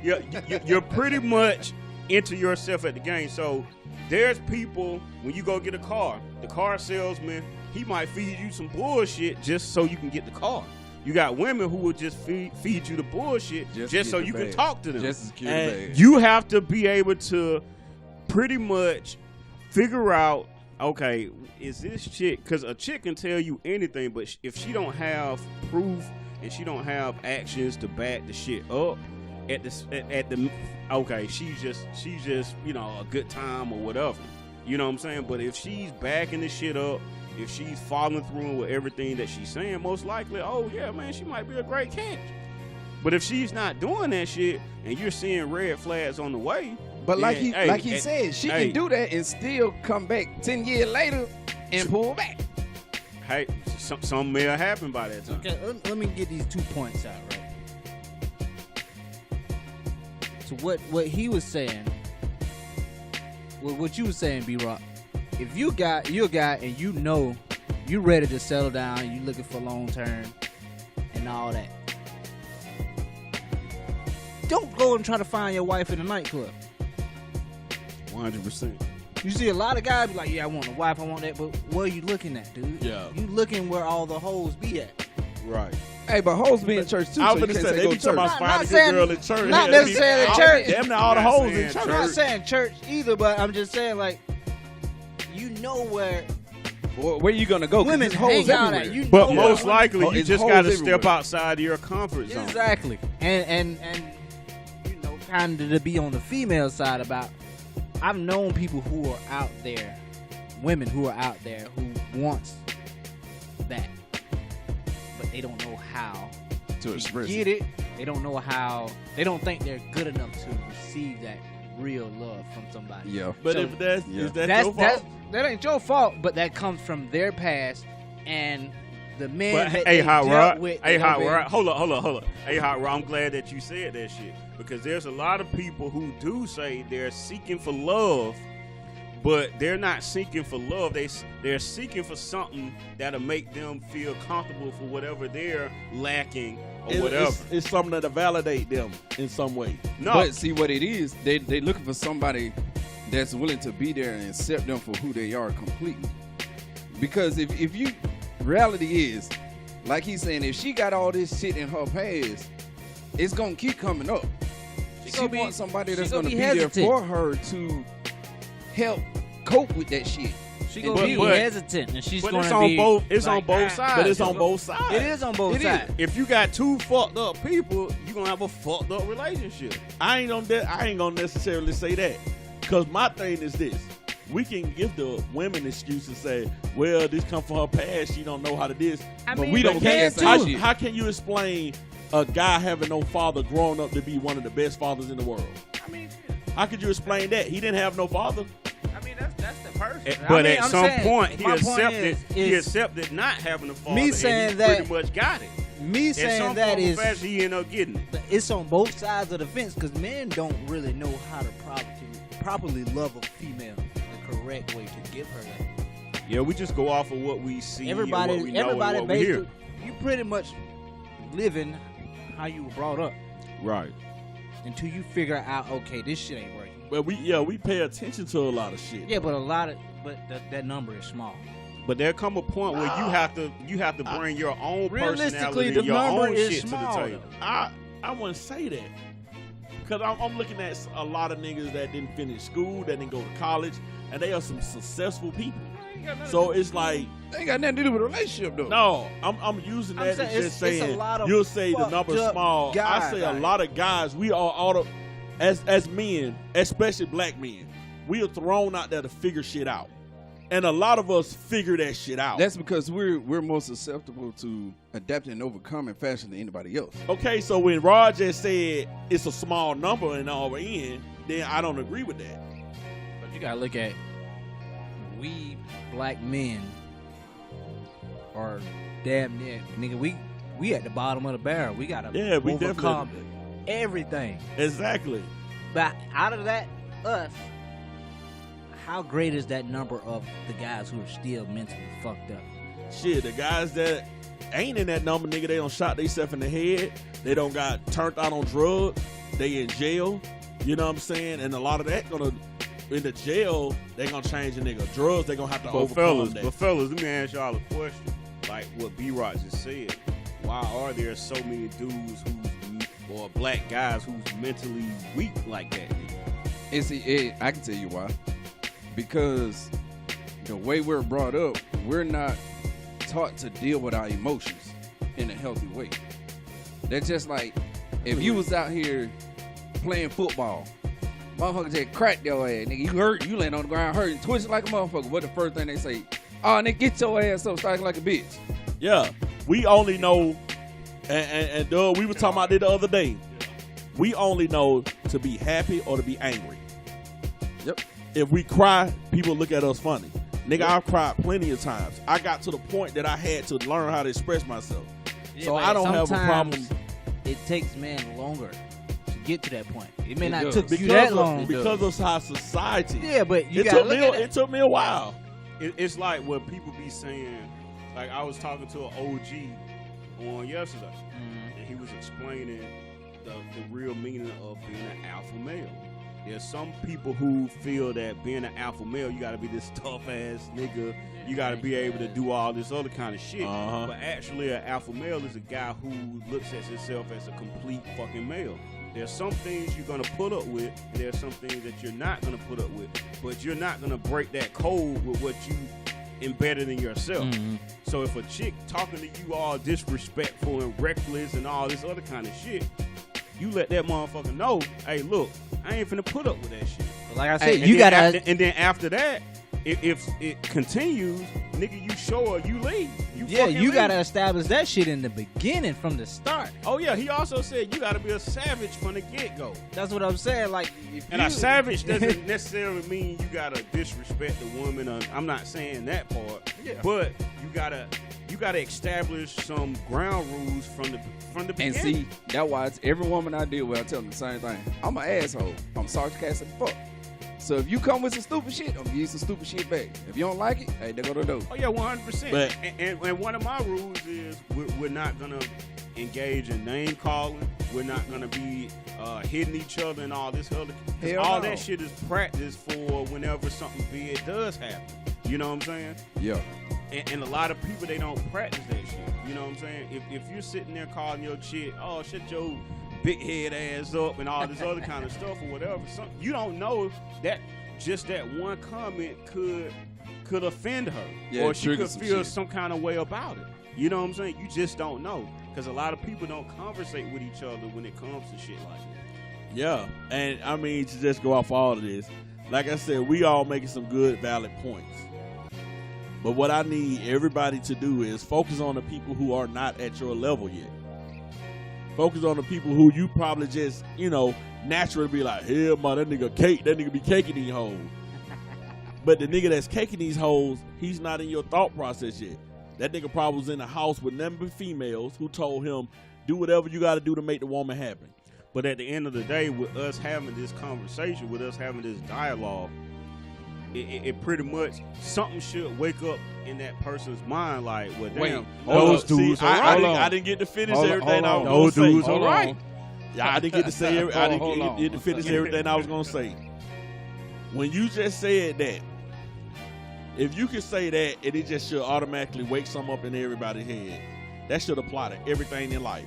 [SPEAKER 4] you're pretty much enter yourself at the game. So there's people, when you go get a car, the car salesman, he might feed you some bullshit just so you can get the car. You got women who will just feed you the bullshit just so you can talk to them.
[SPEAKER 2] Just to secure
[SPEAKER 4] and
[SPEAKER 2] the bag.
[SPEAKER 4] you have to be able to pretty much figure out, okay, is this chick, because a chick can tell you anything, but if she don't have proof and she don't have actions to back the shit up, okay, she's just a good time or whatever. You know what I'm saying? But if she's backing the shit up, if she's following through with everything that she's saying, most likely, oh yeah, man, she might be a great catch. But if she's not doing that shit and you're seeing red flags on the way,
[SPEAKER 2] but like
[SPEAKER 4] then,
[SPEAKER 2] he said, she can do that and still come back 10 years later and pull back.
[SPEAKER 4] Hey, something may have happened by that time.
[SPEAKER 3] Okay, let me get these 2 points out, right? So what he was saying, what you were saying, B-Rock, if you're a guy and you know you're ready to settle down, you looking for long term and all that, don't go and try to find your wife in a nightclub.
[SPEAKER 4] 100%.
[SPEAKER 3] You see a lot of guys be like, yeah, I want a wife, I want that, but where are you looking at, dude?
[SPEAKER 1] Yeah.
[SPEAKER 3] You looking where all the hoes be at.
[SPEAKER 1] Right.
[SPEAKER 2] Hey, but hoes be in church too.
[SPEAKER 1] I was
[SPEAKER 2] so
[SPEAKER 1] gonna
[SPEAKER 2] you
[SPEAKER 1] say
[SPEAKER 2] can't
[SPEAKER 1] they
[SPEAKER 2] go
[SPEAKER 1] be
[SPEAKER 2] to
[SPEAKER 1] talking
[SPEAKER 2] church.
[SPEAKER 1] about
[SPEAKER 3] Not
[SPEAKER 1] finding a
[SPEAKER 3] saying-
[SPEAKER 1] good girl in church.
[SPEAKER 3] not
[SPEAKER 1] Yeah,
[SPEAKER 3] necessarily
[SPEAKER 1] all-
[SPEAKER 3] church.
[SPEAKER 1] Damn near all the
[SPEAKER 4] Not
[SPEAKER 1] hoes in
[SPEAKER 4] saying
[SPEAKER 1] church.
[SPEAKER 3] I'm not saying church either, but I'm just saying, like, you know where
[SPEAKER 2] Where you gonna go? 'Cause
[SPEAKER 3] women
[SPEAKER 2] there's hoes
[SPEAKER 3] hang out
[SPEAKER 2] everywhere.
[SPEAKER 3] at. You
[SPEAKER 4] But
[SPEAKER 3] know
[SPEAKER 4] most
[SPEAKER 3] where-
[SPEAKER 4] likely,
[SPEAKER 2] Oh,
[SPEAKER 4] you
[SPEAKER 2] it's
[SPEAKER 4] just
[SPEAKER 2] hoes
[SPEAKER 4] got to
[SPEAKER 2] everywhere.
[SPEAKER 4] step outside of your comfort zone.
[SPEAKER 3] Exactly. And you know, kind of to be on the female side about, I've known people who are out there, women who are out there who wants that, but they don't know how
[SPEAKER 2] to express
[SPEAKER 3] get it. They don't know how. They don't think they're good enough to receive that real love from somebody.
[SPEAKER 2] Yeah.
[SPEAKER 1] But
[SPEAKER 3] So
[SPEAKER 1] if that's
[SPEAKER 2] Yeah.
[SPEAKER 1] is that your fault?
[SPEAKER 3] That ain't your fault, but that comes from their past and the men
[SPEAKER 4] But
[SPEAKER 3] that
[SPEAKER 4] hey,
[SPEAKER 3] they
[SPEAKER 4] Hot
[SPEAKER 3] dealt
[SPEAKER 4] Rod.
[SPEAKER 3] with.
[SPEAKER 4] Hey,
[SPEAKER 3] that
[SPEAKER 4] Hot
[SPEAKER 3] have
[SPEAKER 4] Rod. Hold up. Hey, Hot Rod. I'm glad that you said that shit, because there's a lot of people who do say they're seeking for love, but they're not seeking for love. They're seeking for something that'll make them feel comfortable for whatever they're lacking or whatever.
[SPEAKER 1] It's something that'll validate them in some way.
[SPEAKER 4] No,
[SPEAKER 2] But see what it is, they looking for somebody that's willing to be there and accept them for who they are completely. Because if you, reality is, like he's saying, if she got all this shit in her past, it's gonna keep coming up. She
[SPEAKER 3] gonna be-
[SPEAKER 2] wants somebody
[SPEAKER 3] she
[SPEAKER 2] that's
[SPEAKER 3] gonna
[SPEAKER 2] gonna
[SPEAKER 3] be
[SPEAKER 2] be there
[SPEAKER 3] hesitant.
[SPEAKER 2] for her to help cope with that shit.
[SPEAKER 3] She
[SPEAKER 2] And
[SPEAKER 3] gonna be
[SPEAKER 4] but-
[SPEAKER 3] hesitant, and she's
[SPEAKER 4] but
[SPEAKER 3] gonna
[SPEAKER 4] it's on
[SPEAKER 3] be
[SPEAKER 4] both. It's
[SPEAKER 3] like,
[SPEAKER 4] on both sides.
[SPEAKER 1] But it's on
[SPEAKER 4] though.
[SPEAKER 1] both sides.
[SPEAKER 3] It is on both
[SPEAKER 2] It is.
[SPEAKER 3] sides.
[SPEAKER 4] If you got two fucked up people, you gonna have a fucked up relationship.
[SPEAKER 1] I ain't gonna necessarily say that, because my thing is this: we can give the women excuse and say, "Well, this come from her past. She don't know how to this."
[SPEAKER 3] I
[SPEAKER 1] but
[SPEAKER 3] mean,
[SPEAKER 1] we
[SPEAKER 3] they
[SPEAKER 1] don't.
[SPEAKER 3] can
[SPEAKER 1] How,
[SPEAKER 3] too.
[SPEAKER 1] how can you explain a guy having no father growing up to be one of the best fathers in the world?
[SPEAKER 3] I mean,
[SPEAKER 1] How could you explain that? He didn't have no father.
[SPEAKER 3] that's the person.
[SPEAKER 4] But
[SPEAKER 3] I mean,
[SPEAKER 4] at
[SPEAKER 3] I'm
[SPEAKER 4] some
[SPEAKER 3] saying,
[SPEAKER 4] point, he
[SPEAKER 3] my point
[SPEAKER 4] accepted. He
[SPEAKER 3] is
[SPEAKER 4] accepted not having a father.
[SPEAKER 3] Me
[SPEAKER 4] and
[SPEAKER 3] saying
[SPEAKER 4] he
[SPEAKER 3] that-
[SPEAKER 4] pretty much got it.
[SPEAKER 3] me
[SPEAKER 4] At
[SPEAKER 3] saying
[SPEAKER 4] some
[SPEAKER 3] that
[SPEAKER 4] form or
[SPEAKER 3] is
[SPEAKER 4] fashion, he ended up getting it.
[SPEAKER 3] it's on both sides of the fence, because men don't really know how to properly love a female the correct way to give her that.
[SPEAKER 4] Yeah, we just go off of what we see,
[SPEAKER 3] Everybody,
[SPEAKER 4] and what we know,
[SPEAKER 3] everybody
[SPEAKER 4] and what we hear.
[SPEAKER 3] basically, you pretty much living how you were brought up
[SPEAKER 1] Right.
[SPEAKER 3] until you figure out, okay, this shit ain't working.
[SPEAKER 1] But we pay attention to a lot of shit.
[SPEAKER 3] Yeah, but that number is small.
[SPEAKER 4] But there come a point where you have to bring your own
[SPEAKER 3] Realistically,
[SPEAKER 4] personality,
[SPEAKER 3] the
[SPEAKER 4] and your
[SPEAKER 3] number
[SPEAKER 4] own
[SPEAKER 3] is
[SPEAKER 4] shit
[SPEAKER 3] small,
[SPEAKER 4] to the table.
[SPEAKER 1] I wouldn't say that, because I'm looking at a lot of niggas that didn't finish school, that didn't go to college, and they are some successful people. So it's like,
[SPEAKER 2] They ain't got nothing to do with a relationship though.
[SPEAKER 1] no, I'm using
[SPEAKER 3] I'm
[SPEAKER 1] that
[SPEAKER 3] saying
[SPEAKER 1] as just
[SPEAKER 3] it's a
[SPEAKER 1] saying
[SPEAKER 3] lot of
[SPEAKER 1] you'll say the
[SPEAKER 3] fucked
[SPEAKER 1] number's
[SPEAKER 3] up
[SPEAKER 1] small. I
[SPEAKER 3] guys
[SPEAKER 1] say a
[SPEAKER 3] out here.
[SPEAKER 1] lot of guys, we are as men, especially black men, we are thrown out there to figure shit out, and a lot of us figure that shit out.
[SPEAKER 2] That's because we're more susceptible to adapting and overcoming faster than anybody else.
[SPEAKER 1] Okay, so when Rod just said it's a small number in our end, then I don't agree with that.
[SPEAKER 3] But you gotta look at, we black men are damn near, nigga, we at the bottom of the barrel. We gotta
[SPEAKER 1] Yeah, we
[SPEAKER 3] overcome
[SPEAKER 1] definitely.
[SPEAKER 3] everything.
[SPEAKER 1] Exactly.
[SPEAKER 3] But out of that, us, how great is that number of the guys who are still mentally fucked up?
[SPEAKER 1] Shit, the guys that ain't in that number, nigga, they don't shot themselves in the head. They don't got turned out on drugs. They in jail. You know what I'm saying? And a lot of that gonna in the jail, they gonna change a nigga. Drugs, they gonna have to
[SPEAKER 4] But
[SPEAKER 1] overcome that.
[SPEAKER 4] fellas, let me ask y'all a question. Like what B-Rock just said. Why are there so many dudes or black guys who's mentally weak like that?
[SPEAKER 2] I can tell you why. Because the way we're brought up, we're not taught to deal with our emotions in a healthy way. That's just like if you was out here playing football, motherfucker just cracked your ass, nigga. You hurt, you laying on the ground hurting, twitching like a motherfucker. What the first thing they say? Oh, nigga, get your ass up, starting like a bitch.
[SPEAKER 1] Yeah, we only know, and we were talking about it the other day. We only know to be happy or to be angry.
[SPEAKER 2] Yep.
[SPEAKER 1] If we cry, people look at us funny. Nigga, I've cried plenty of times. I got to the point that I had to learn how to express myself.
[SPEAKER 3] Yeah,
[SPEAKER 1] So I don't have a problem.
[SPEAKER 3] It takes man longer to get to that point. It may
[SPEAKER 2] It
[SPEAKER 3] not
[SPEAKER 2] does.
[SPEAKER 3] took you that
[SPEAKER 1] Because
[SPEAKER 3] long.
[SPEAKER 1] of, because of how society.
[SPEAKER 3] Yeah, but you
[SPEAKER 1] it
[SPEAKER 3] gotta
[SPEAKER 1] took
[SPEAKER 3] look
[SPEAKER 1] me.
[SPEAKER 3] at
[SPEAKER 1] It
[SPEAKER 3] it.
[SPEAKER 1] took me a while.
[SPEAKER 4] It's like what people be saying. Like I was talking to an OG on yesterday, and he was explaining the real meaning of being an alpha male. There's some people who feel that being an alpha male, you got to be this tough ass nigga. You got to be able to do all this other kind of shit.
[SPEAKER 1] Uh-huh.
[SPEAKER 4] But actually, an alpha male is a guy who looks at himself as a complete fucking male. There's some things you're gonna put up with, and there's some things that you're not gonna put up with. But you're not gonna break that code with what you embedded in yourself. So if a chick talking to you all disrespectful and reckless and all this other kind of shit, you let that motherfucker know, hey, look, I ain't finna put up with that shit.
[SPEAKER 3] Like I said,
[SPEAKER 4] And
[SPEAKER 3] you
[SPEAKER 4] then
[SPEAKER 3] gotta.
[SPEAKER 4] and then after that, if it continues, nigga, you show her, you leave.
[SPEAKER 3] Yeah,
[SPEAKER 4] fucking
[SPEAKER 3] you
[SPEAKER 4] leave.
[SPEAKER 3] gotta establish that shit in the beginning from the start.
[SPEAKER 4] Oh yeah, he also said you gotta be a savage from the get go.
[SPEAKER 3] That's what I'm saying. Like, if
[SPEAKER 4] And
[SPEAKER 3] you,
[SPEAKER 4] a savage doesn't necessarily mean you gotta disrespect the woman. I'm not saying that part.
[SPEAKER 3] Yeah.
[SPEAKER 4] But you gotta establish some ground rules from the beginning.
[SPEAKER 2] And see, that's why it's every woman I deal with, I tell them the same thing. I'm an asshole. I'm sarcastic as fuck. So if you come with some stupid shit, I'm gonna give you some stupid shit back. If you don't like it, hey, there go the dough.
[SPEAKER 4] Oh yeah, 100%.
[SPEAKER 1] But-
[SPEAKER 4] And one of my rules is we're not gonna engage in name calling. We're not gonna be hitting each other and all this other.
[SPEAKER 2] Hell
[SPEAKER 4] All
[SPEAKER 2] no.
[SPEAKER 4] that shit is practice for whenever something big does happen. You know what I'm saying?
[SPEAKER 2] Yeah.
[SPEAKER 4] And a lot of people, they don't practice that shit. You know what I'm saying? If you're sitting there calling your chick, oh, shut your big head ass up and all this other kind of stuff or whatever, you don't know that just that one comment could offend her.
[SPEAKER 2] Yeah,
[SPEAKER 4] or
[SPEAKER 2] it
[SPEAKER 4] she could
[SPEAKER 2] triggers some
[SPEAKER 4] feel
[SPEAKER 2] shit.
[SPEAKER 4] some kind of way about it. You know what I'm saying? You just don't know. Because a lot of people don't conversate with each other when it comes to shit like that.
[SPEAKER 1] Yeah, and I mean, to just go off all of this, like I said, we all making some good, valid points. But what I need everybody to do is focus on the people who are not at your level yet. Focus on the people who you probably just, naturally be like, hell, man, that nigga be caking these hoes. But the nigga that's caking these hoes, he's not in your thought process yet. That nigga probably was in the house with nothing but females who told him, do whatever you got to do to make the woman happy.
[SPEAKER 4] But at the end of the day, with us having this conversation, with us having this dialogue, it pretty much, something should wake up in that person's mind like, well, damn,
[SPEAKER 2] Wait,
[SPEAKER 4] those dudes are right.
[SPEAKER 1] I didn't get to finish
[SPEAKER 2] Hold on,
[SPEAKER 1] everything I was
[SPEAKER 2] hold on.
[SPEAKER 1] going
[SPEAKER 4] Those
[SPEAKER 1] to say.
[SPEAKER 4] dudes are
[SPEAKER 2] Hold
[SPEAKER 4] right.
[SPEAKER 2] on.
[SPEAKER 1] Yeah, I didn't get to say
[SPEAKER 2] Hold on.
[SPEAKER 1] get to finish everything I was going to say. When you just said that, if you could say that and it just should automatically wake something up in everybody's head, that should apply to everything in life.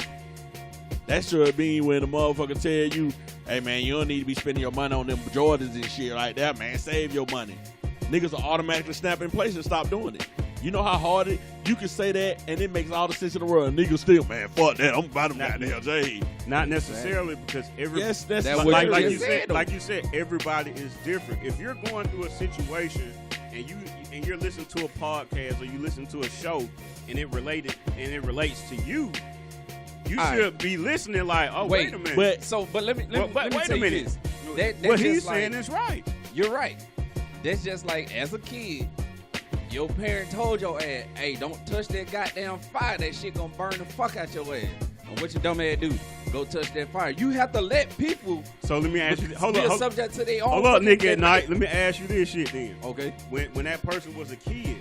[SPEAKER 1] That should mean when a motherfucker tell you, hey man, you don't need to be spending your money on them Jordans and shit like that, man. Save your money. Niggas will automatically snap in place and stop doing it. You know how hard you can say that and it makes all the sense in the world. Niggas still, man, fuck that. I'm about them goddamn J.
[SPEAKER 4] Not necessarily, because
[SPEAKER 1] Yes, that's
[SPEAKER 2] That
[SPEAKER 1] like,
[SPEAKER 2] what
[SPEAKER 4] like
[SPEAKER 2] you
[SPEAKER 4] you
[SPEAKER 2] just
[SPEAKER 4] said,
[SPEAKER 2] said, though.
[SPEAKER 4] like you said, everybody is different. If you're going through a situation and you're listening to a podcast or you listen to a show and it relates to you, you
[SPEAKER 2] All
[SPEAKER 4] should be listening like, oh, wait a minute.
[SPEAKER 2] But let me
[SPEAKER 4] But
[SPEAKER 2] let me
[SPEAKER 4] wait a
[SPEAKER 2] tell you
[SPEAKER 4] minute.
[SPEAKER 2] this. That's
[SPEAKER 4] what
[SPEAKER 2] just
[SPEAKER 4] he's
[SPEAKER 2] like,
[SPEAKER 4] saying is right.
[SPEAKER 2] You're right. That's just like as a kid, your parent told your ass, hey, don't touch that goddamn fire. That shit gonna burn the fuck out your ass. And what your dumb ass do? Go touch that fire. You have to let people
[SPEAKER 4] So let me ask you, hold
[SPEAKER 2] be a
[SPEAKER 4] up,
[SPEAKER 2] subject to their own.
[SPEAKER 4] hold up,
[SPEAKER 2] fucking
[SPEAKER 4] Nick at night.
[SPEAKER 2] debate.
[SPEAKER 4] Let me ask you this shit then.
[SPEAKER 2] Okay.
[SPEAKER 4] When that person was a kid,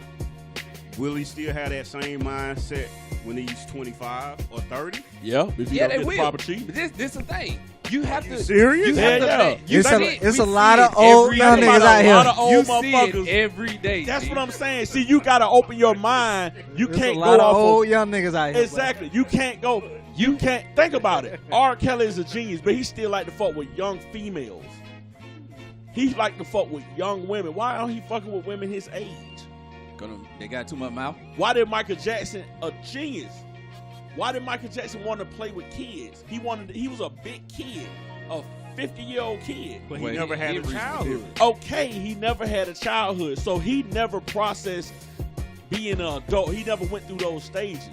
[SPEAKER 4] will he still have that same mindset when he's 25 or 30?
[SPEAKER 1] yeah, if you
[SPEAKER 2] Yeah,
[SPEAKER 1] don't
[SPEAKER 2] they
[SPEAKER 1] get
[SPEAKER 2] will.
[SPEAKER 1] the proper treatment.
[SPEAKER 2] But this the thing.
[SPEAKER 5] You have to.
[SPEAKER 4] serious?
[SPEAKER 5] You have
[SPEAKER 1] Yeah.
[SPEAKER 5] to. You see it.
[SPEAKER 3] It's a
[SPEAKER 5] We
[SPEAKER 3] lot
[SPEAKER 5] see
[SPEAKER 3] of
[SPEAKER 5] it
[SPEAKER 3] old
[SPEAKER 5] every
[SPEAKER 3] young
[SPEAKER 5] day.
[SPEAKER 3] niggas out
[SPEAKER 1] A lot of
[SPEAKER 3] here.
[SPEAKER 1] old
[SPEAKER 5] You see
[SPEAKER 1] motherfuckers.
[SPEAKER 5] it every day.
[SPEAKER 1] That's
[SPEAKER 5] G.
[SPEAKER 1] what I'm saying. See, you got to open your mind. You
[SPEAKER 3] There's
[SPEAKER 1] can't
[SPEAKER 3] a
[SPEAKER 1] go
[SPEAKER 3] lot of
[SPEAKER 1] off
[SPEAKER 3] old
[SPEAKER 1] of
[SPEAKER 3] young niggas out here.
[SPEAKER 1] exactly. You can't go. You can't think about it. R. Kelly is a genius, but he still like to fuck with young females. He like to fuck with young women. Why aren't he fucking with women his age?
[SPEAKER 5] They got too much mouth.
[SPEAKER 1] Why did Michael Jackson, a genius? Why did Michael Jackson want to play with kids? He was a big kid, a 50-year-old kid.
[SPEAKER 4] But
[SPEAKER 5] Well,
[SPEAKER 4] he never had a
[SPEAKER 5] every-
[SPEAKER 4] childhood.
[SPEAKER 1] Okay, he never had a childhood, so he never processed being an adult. He never went through those stages.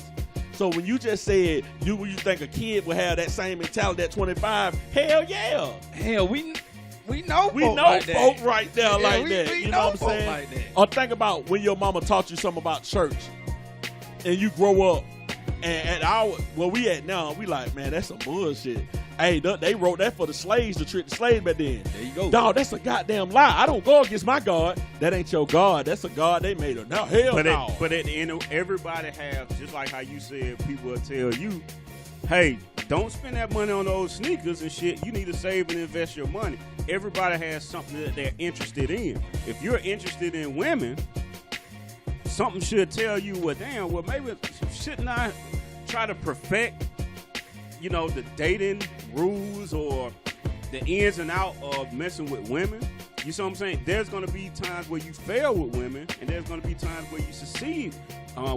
[SPEAKER 1] So when you just said you think a kid would have that same mentality at 25, hell yeah.
[SPEAKER 5] Hell, we know.
[SPEAKER 1] We
[SPEAKER 5] folk
[SPEAKER 1] know
[SPEAKER 5] like that.
[SPEAKER 1] folk right there
[SPEAKER 5] Yeah,
[SPEAKER 1] like
[SPEAKER 5] we-
[SPEAKER 1] that.
[SPEAKER 5] we
[SPEAKER 1] You know
[SPEAKER 5] know
[SPEAKER 1] what I'm
[SPEAKER 5] folk
[SPEAKER 1] saying?
[SPEAKER 5] like that.
[SPEAKER 1] Or think about when your mama taught you something about church and you grow up and where we at now, we like, man, that's some bullshit. Hey, they wrote that for the slaves to trick the slaves back then.
[SPEAKER 5] There you go.
[SPEAKER 1] Dog, that's a goddamn lie. I don't go against my God. That ain't your God. That's a God they made up. Now, hell
[SPEAKER 4] But
[SPEAKER 1] no.
[SPEAKER 4] at the end, everybody have, just like how you said, people will tell you, hey, don't spend that money on those sneakers and shit. You need to save and invest your money. Everybody has something that they're interested in. If you're interested in women, something should tell you, well, damn, well, maybe shouldn't I try to perfect, the dating rules or the ins and out of messing with women? You see what I'm saying? There's going to be times where you fail with women, and there's going to be times where you succeed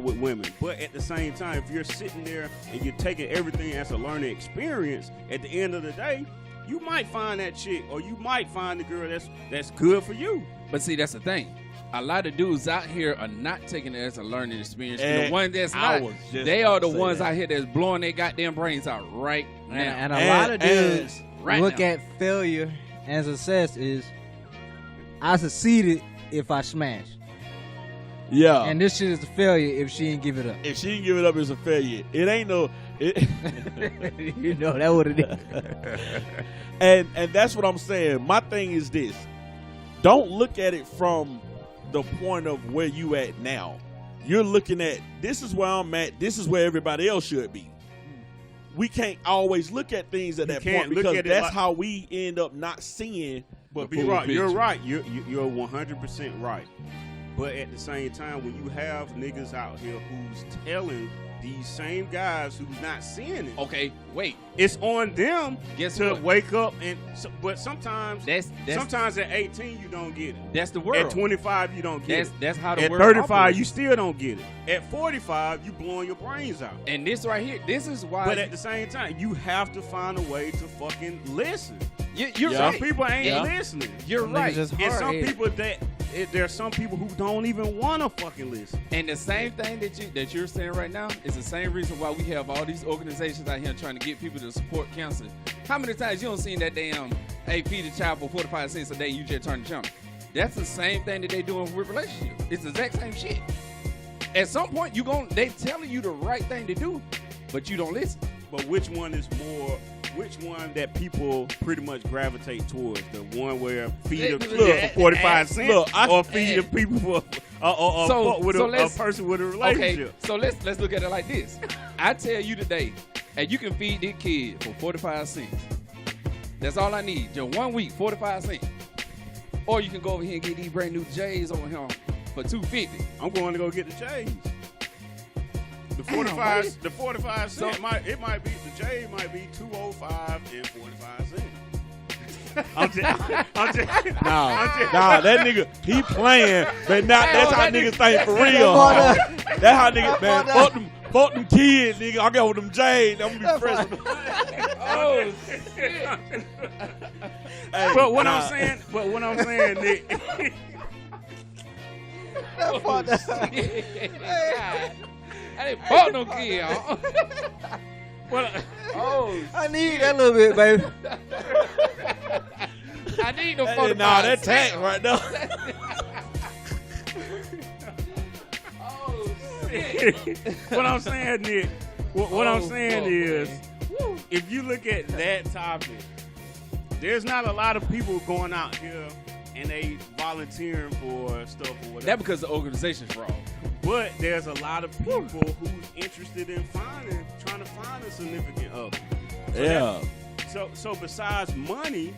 [SPEAKER 4] with women. But at the same time, if you're sitting there and you're taking everything as a learning experience, at the end of the day, you might find that chick, or you might find the girl that's good for you.
[SPEAKER 5] But see, that's the thing. A lot of dudes out here are not taking it as a learning experience. And
[SPEAKER 1] And
[SPEAKER 5] the ones that's
[SPEAKER 1] I
[SPEAKER 5] not,
[SPEAKER 1] was just
[SPEAKER 5] they are the
[SPEAKER 1] gonna say
[SPEAKER 5] ones
[SPEAKER 1] that.
[SPEAKER 5] out here that's blowing their goddamn brains out right now.
[SPEAKER 3] And a lot of dudes
[SPEAKER 5] right
[SPEAKER 3] look
[SPEAKER 5] now.
[SPEAKER 3] at failure and success is I succeeded if I smashed.
[SPEAKER 1] Yeah.
[SPEAKER 3] And this shit is a failure if she ain't give it up.
[SPEAKER 1] if she didn't give it up, it's a failure. It ain't no.
[SPEAKER 3] You know, that what it is.
[SPEAKER 1] And that's what I'm saying. My thing is this: don't look at it from the point of where you at now. You're looking at, this is where I'm at. This is where everybody else should be. We can't always look at things at
[SPEAKER 4] You
[SPEAKER 1] that
[SPEAKER 4] can't
[SPEAKER 1] point
[SPEAKER 4] look
[SPEAKER 1] because
[SPEAKER 4] at it
[SPEAKER 1] that's
[SPEAKER 4] like-
[SPEAKER 1] how we end up not seeing.
[SPEAKER 4] But
[SPEAKER 1] the
[SPEAKER 4] be
[SPEAKER 1] full
[SPEAKER 4] right. You're
[SPEAKER 1] picture.
[SPEAKER 4] right. You're 100% right. But at the same time, when you have niggas out here who's telling these same guys who's not seeing it,
[SPEAKER 5] Okay, wait.
[SPEAKER 4] it's on them
[SPEAKER 5] Guess
[SPEAKER 4] to
[SPEAKER 5] what?
[SPEAKER 4] wake up. But sometimes
[SPEAKER 5] That's
[SPEAKER 4] at 18 you don't get it.
[SPEAKER 5] that's the
[SPEAKER 4] At
[SPEAKER 5] world.
[SPEAKER 4] 25 you don't get
[SPEAKER 5] That's
[SPEAKER 4] it.
[SPEAKER 5] how the
[SPEAKER 4] At
[SPEAKER 5] world
[SPEAKER 4] 35
[SPEAKER 5] operates.
[SPEAKER 4] you still don't get it. At 45 you blowing your brains out.
[SPEAKER 5] And this right here, this is why.
[SPEAKER 4] But at the same time, you have to find a way to fucking listen.
[SPEAKER 5] you're
[SPEAKER 1] Yeah.
[SPEAKER 5] right.
[SPEAKER 4] Some people ain't
[SPEAKER 5] Yeah.
[SPEAKER 4] listening.
[SPEAKER 5] You're
[SPEAKER 3] Niggas
[SPEAKER 5] right.
[SPEAKER 3] just
[SPEAKER 4] And some
[SPEAKER 3] hard-headed.
[SPEAKER 4] people there are some people who don't even want to fucking listen.
[SPEAKER 5] And the same thing that you're saying right now is the same reason why we have all these organizations out here trying to get people to support cancer. How many times you don't seen that damn, hey, feed a child for 45 cents a day, you just turn the channel? That's the same thing that they doing with relationships. It's the exact same shit. At some point, they telling you the right thing to do, but you don't listen.
[SPEAKER 4] But which one that people pretty much gravitate towards? The one where feed a
[SPEAKER 5] Look,
[SPEAKER 4] kid for 45 cents,
[SPEAKER 1] look,
[SPEAKER 4] or feed the people for
[SPEAKER 5] So-
[SPEAKER 4] fuck with
[SPEAKER 5] so
[SPEAKER 4] a
[SPEAKER 5] let's-
[SPEAKER 4] person with a
[SPEAKER 5] Okay,
[SPEAKER 4] relationship?
[SPEAKER 5] so let's look at it like this. I tell you today, and you can feed this kid for 45 cents. That's all I need. Just 1 week, 45 cents. Or you can go over here and get these brand new J's over here for $2.50.
[SPEAKER 4] I'm going to go get the J's. The
[SPEAKER 5] Damn,
[SPEAKER 4] 45,
[SPEAKER 5] buddy.
[SPEAKER 4] the 45 cent
[SPEAKER 5] So-
[SPEAKER 4] might be the J might be $2.05 and 45 cents. I'm just,
[SPEAKER 1] Nah, that nigga, he playing, but not. That's how
[SPEAKER 5] that
[SPEAKER 1] niggas
[SPEAKER 5] nigga-
[SPEAKER 1] think for real. That's how niggas, man. Fuck them kids, nigga. I got with them J's. I'm gonna be fresh. With them.
[SPEAKER 5] Oh, shit.
[SPEAKER 1] Hey,
[SPEAKER 4] But what
[SPEAKER 1] nah.
[SPEAKER 4] I'm saying, Nick.
[SPEAKER 5] Oh, shit. God. I didn't bought no kid, huh? Oh,
[SPEAKER 3] I need that little bit, baby.
[SPEAKER 5] I need no
[SPEAKER 1] Hey,
[SPEAKER 5] 45
[SPEAKER 1] nah, that
[SPEAKER 5] cents.
[SPEAKER 1] tax right now.
[SPEAKER 5] Oh, shit.
[SPEAKER 4] What I'm saying, Nick. What I'm
[SPEAKER 5] Oh,
[SPEAKER 4] saying
[SPEAKER 5] fuck,
[SPEAKER 4] is,
[SPEAKER 5] man.
[SPEAKER 4] if you look at that topic, there's not a lot of people going out here and they volunteering for stuff or whatever.
[SPEAKER 5] That because the organization's wrong.
[SPEAKER 4] But there's a lot of people who's interested in trying to find a significant other.
[SPEAKER 1] Yeah.
[SPEAKER 4] So besides money,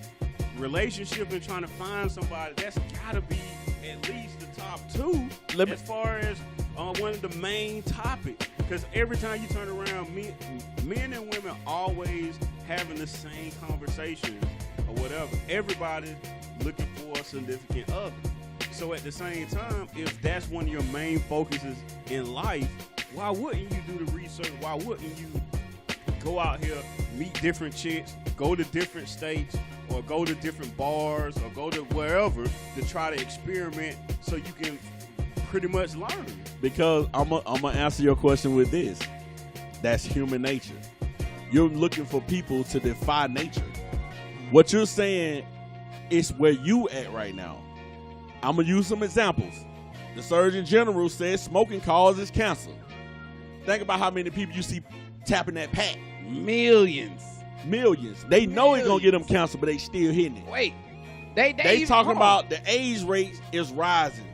[SPEAKER 4] relationship and trying to find somebody, that's gotta be at least the top two as far as one of the main topics. Because every time you turn around, men and women always having the same conversations or whatever. Everybody's looking for a significant other. So at the same time, if that's one of your main focuses in life, why wouldn't you do the research? Why wouldn't you go out here, meet different chicks, go to different states, or go to different bars, or go to wherever to try to experiment so you can pretty much learn?
[SPEAKER 1] Because I'm gonna answer your question with this. That's human nature. You're looking for people to defy nature. What you're saying is where you at right now. I'm gonna use some examples. The Surgeon General says smoking causes cancer. Think about how many people you see tapping that pack.
[SPEAKER 5] Millions.
[SPEAKER 1] They know it's gonna get them cancer, but they still hitting it.
[SPEAKER 5] Wait, they
[SPEAKER 1] They talking about the AIDS rate is rising.